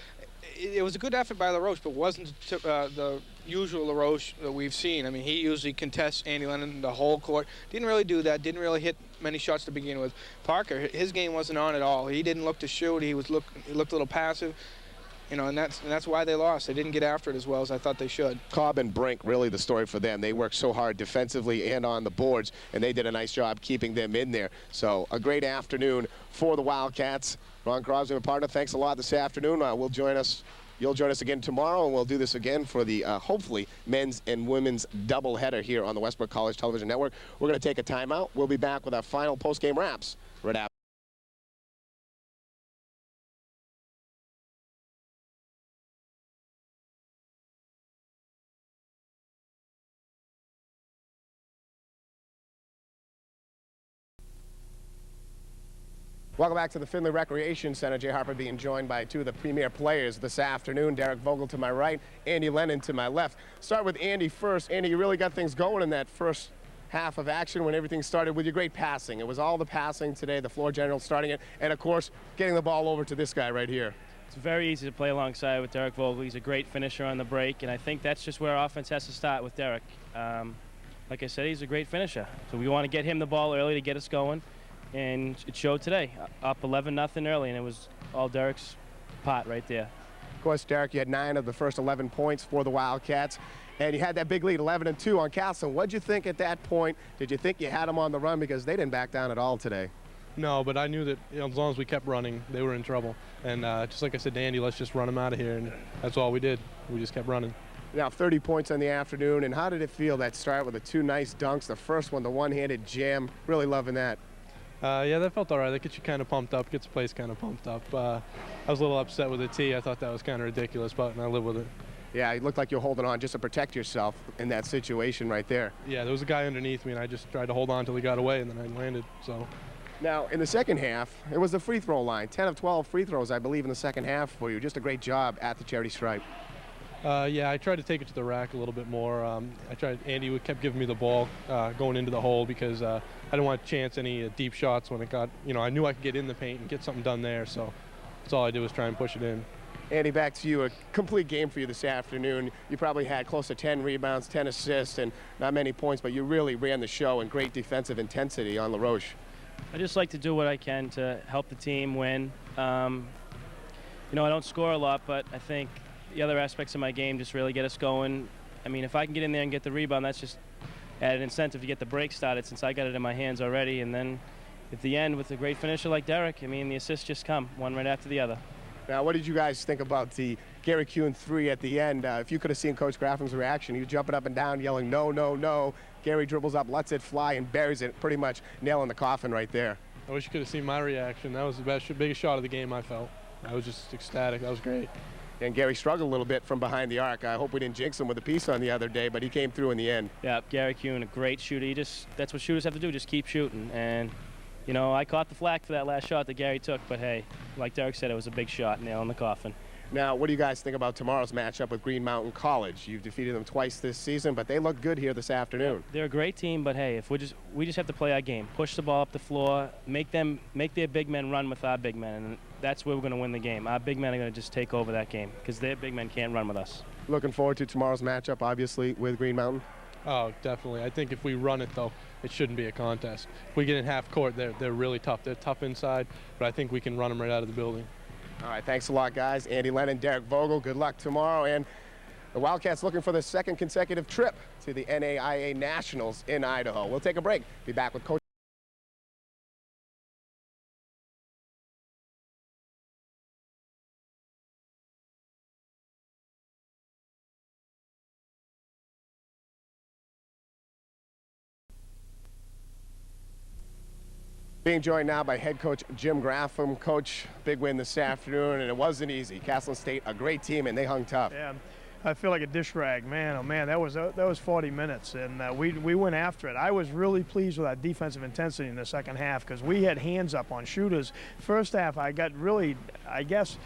Speaker 4: it was a good effort by LaRoche, but wasn't the usual LaRoche that we've seen. I mean, he usually contests Andy Lennon the whole court. Didn't really do that. Didn't really hit many shots to begin with. Parker, his game wasn't on at all. He didn't look to shoot. He looked a little passive. You know, and that's why they lost. They didn't get after it as well as I thought they should.
Speaker 14: Cobb and Brink, really the story for them. They worked so hard defensively and on the boards, and they did a nice job keeping them in there. So a great afternoon for the Wildcats. Ron Crosby, my partner, thanks a lot this afternoon. You'll join us again tomorrow, and we'll do this again for the, hopefully, men's and women's doubleheader here on the Westbrook College Television Network. We're going to take a timeout. We'll be back with our final post-game wraps right after.
Speaker 1: Welcome back to the Findlay Recreation Center. Jay Harper being joined by two of the premier players this afternoon. Derek Vogel to my right, Andy Lennon to my left. Start with Andy first. Andy, you really got things going in that first half of action when everything started with your great passing. It was all the passing today, the floor general starting it, and of course, getting the ball over to this guy right here.
Speaker 15: It's very easy to play alongside with Derek Vogel. He's a great finisher on the break, and I think that's just where our offense has to start with Derek. Like I said, he's a great finisher. So we want to get him the ball early to get us going. And it showed today, up 11-0 early, and it was all Derek's pot right there.
Speaker 1: Of course, Derek, you had 9 of the first 11 points for the Wildcats, and you had that big lead, 11-2 on Castleton. What'd you think at that point? Did you think you had them on the run? Because they didn't back down at all today.
Speaker 16: No, but I knew that as long as we kept running, they were in trouble. And just like I said to Andy, let's just run them out of here, and that's all we did. We just kept running.
Speaker 1: Now 30 points in the afternoon, and how did it feel, that start with the 2 nice dunks? The first one, the one-handed jam, really loving that.
Speaker 16: Yeah, that felt all right. That gets you kind of pumped up, gets the place kind of pumped up. I was a little upset with the tee. I thought that was kind of ridiculous, but I live with it.
Speaker 1: Yeah, it looked like you're holding on just to protect yourself in that situation right there.
Speaker 16: Yeah, there was a guy underneath me, and I just tried to hold on until he got away, and then I landed. So.
Speaker 1: Now, in the second half, it was the free throw line. 10 of 12 free throws, I believe, in the second half for you. Just a great job at the charity stripe.
Speaker 16: Yeah, I tried to take it to the rack a little bit more. Andy kept giving me the ball going into the hole because I didn't want to chance any deep shots when it got, I knew I could get in the paint and get something done there. So that's all I did was try and push it in.
Speaker 1: Andy, back to you. A complete game for you this afternoon. You probably had close to 10 rebounds, 10 assists, and not many points, but you really ran the show and great defensive intensity on LaRoche.
Speaker 15: I just like to do what I can to help the team win. I don't score a lot, but I think the other aspects of my game just really get us going. I mean, if I can get in there and get the rebound, that's just added incentive to get the break started since I got it in my hands already. And then at the end, with a great finisher like Derek, I mean, the assists just come, one right after the other.
Speaker 1: Now, what did you guys think about the Gary Kuhn 3 at the end? If you could have seen Coach Graffam's reaction, he was jumping up and down, yelling, no, no, no. Gary dribbles up, lets it fly, and buries it, pretty much nailing the coffin right there.
Speaker 16: I wish you could have seen my reaction. That was the biggest shot of the game, I felt. I was just ecstatic. That was great.
Speaker 1: And Gary struggled a little bit from behind the arc. I hope we didn't jinx him with a piece on the other day, but he came through in the end.
Speaker 15: Yeah, Gary Kuhn, a great shooter. That's what shooters have to do, just keep shooting. And, I caught the flack for that last shot that Gary took, but hey, like Derek said, it was a big shot, nailing the coffin.
Speaker 1: Now, what do you guys think about tomorrow's matchup with Green Mountain College? You've defeated them twice this season, but they look good here this afternoon.
Speaker 15: They're a great team, but hey, if we just have to play our game, push the ball up the floor, make their big men run with our big men, and that's where we're going to win the game. Our big men are going to just take over that game because their big men can't run with us.
Speaker 1: Looking forward to tomorrow's matchup, obviously, with Green Mountain.
Speaker 16: Oh, definitely. I think if we run it, though, it shouldn't be a contest. If we get in half court, they're really tough. They're tough inside, but I think we can run them right out of the building.
Speaker 1: All right, thanks a lot, guys. Andy Lennon, Derek Vogel, good luck tomorrow. And the Wildcats looking for their second consecutive trip to the NAIA Nationals in Idaho. We'll take a break. Be back with Coach. Being joined now by head coach Jim Graffam. Coach, big win this afternoon, and it wasn't easy. Castleton State, a great team, and they hung tough.
Speaker 5: Yeah, I feel like a dish rag, man. Oh man, that was 40 minutes, and we went after it. I was really pleased with our defensive intensity in the second half because we had hands up on shooters. First half, I got really, I guess,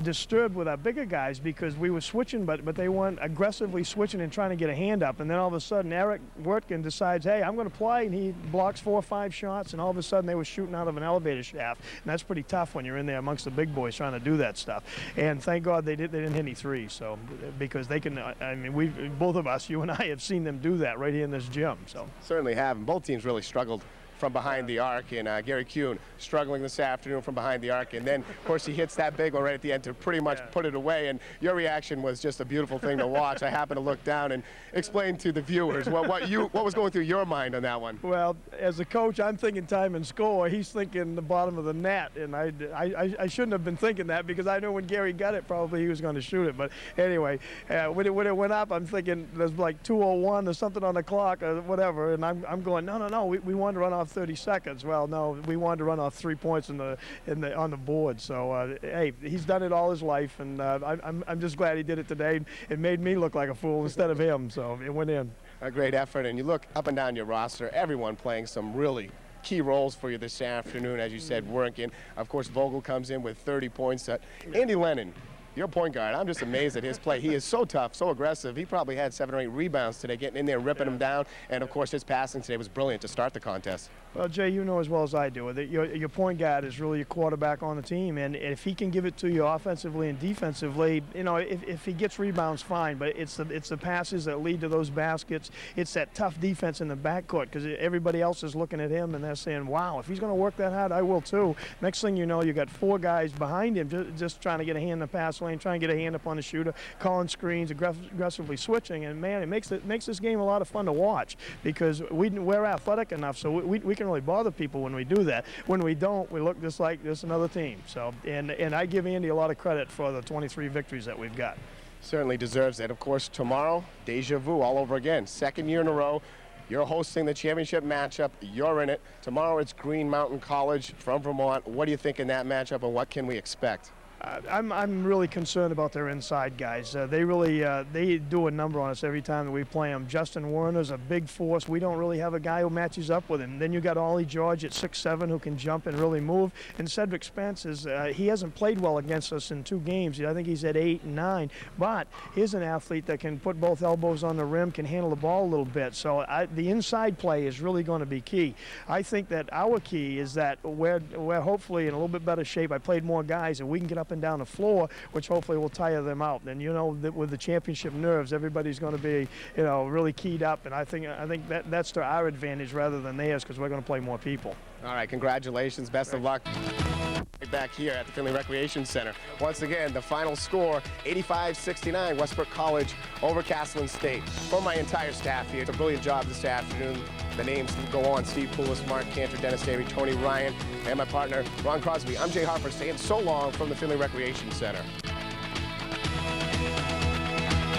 Speaker 5: disturbed with our bigger guys because we were switching, but they weren't aggressively switching and trying to get a hand up. And then all of a sudden, Eric Wertkin decides, hey, I'm going to play, and he blocks 4 or 5 shots, and all of a sudden they were shooting out of an elevator shaft. And that's pretty tough when you're in there amongst the big boys trying to do that stuff. And thank God they didn't hit any threes, so because they can. I mean, both of us, you and I, have seen them do that right here in this gym. So
Speaker 1: certainly have, and both teams really struggled from behind the arc, and Gary Kuhn struggling this afternoon from behind the arc, and then of course he hits that big one right at the end to pretty much put it away, and your reaction was just a beautiful thing to watch. I happened to look down and explain to the viewers what was going through your mind on that one.
Speaker 5: Well, as a coach, I'm thinking time and score. He's thinking the bottom of the net, and I shouldn't have been thinking that because I know when Gary got it, probably he was going to shoot it. But anyway, when it went up, I'm thinking there's like 2:01 or something on the clock or whatever, and I'm going, no, we wanted to run off 30 seconds. Well, no, we wanted to run off 3 points on the board. So hey, he's done it all his life, and I'm just glad he did it today. It made me look like a fool instead of him. So it went in.
Speaker 1: A great effort, and you look up and down your roster, everyone playing some really key roles for you this afternoon, as you said, working. Of course, Vogel comes in with 30 points. Andy Lennon, your point guard, I'm just amazed at his play. He is so tough, so aggressive. He probably had 7 or 8 rebounds today, getting in there, ripping them down. And, of course, his passing today was brilliant to start the contest.
Speaker 5: Well, Jay, you know as well as I do that your point guard is really your quarterback on the team, and if he can give it to you offensively and defensively, you know, if he gets rebounds, fine. But it's the passes that lead to those baskets. It's that tough defense in the backcourt because everybody else is looking at him and they're saying, "Wow, if he's going to work that hard, I will too." Next thing you know, you got 4 guys behind him just trying to get a hand in the pass lane, trying to get a hand up on the shooter, calling screens, aggressively switching, and man, it makes this game a lot of fun to watch because we're athletic enough, so we can really bother people when we do that. When we don't, we look just like this another team. So, and I give Andy a lot of credit for the 23 victories that we've got.
Speaker 1: Certainly deserves it. Of course, tomorrow, deja vu all over again. 2nd year in a row. You're hosting the championship matchup. You're in it. Tomorrow it's Green Mountain College from Vermont. What do you think in that matchup, and what can we expect?
Speaker 5: I'm really concerned about their inside guys. They do a number on us every time that we play them. Justin Werner's a big force. We don't really have a guy who matches up with him. Then you got Ollie George at 6'7" who can jump and really move. And Cedric Spence he hasn't played well against us in 2 games. I think he's at 8 and 9. But he's an athlete that can put both elbows on the rim, can handle the ball a little bit. So the inside play is really going to be key. I think that our key is that we're hopefully in a little bit better shape. I played more guys, and we can get up and down the floor, which hopefully will tire them out. And you know that with the championship nerves, everybody's going to be, you know, really keyed up. And I think that's to our advantage rather than theirs because we're going to play more people.
Speaker 1: All right, congratulations, best of luck. Back here at the Finley Recreation Center. Once again, the final score, 85-69, Westbrook College over Castleton State. For my entire staff here, it's a brilliant job this afternoon. The names go on: Steve Poulos, Mark Cantor, Dennis Davey, Tony Ryan, and my partner, Ron Crosby. I'm Jay Harper, saying so long from the Finley Recreation Center.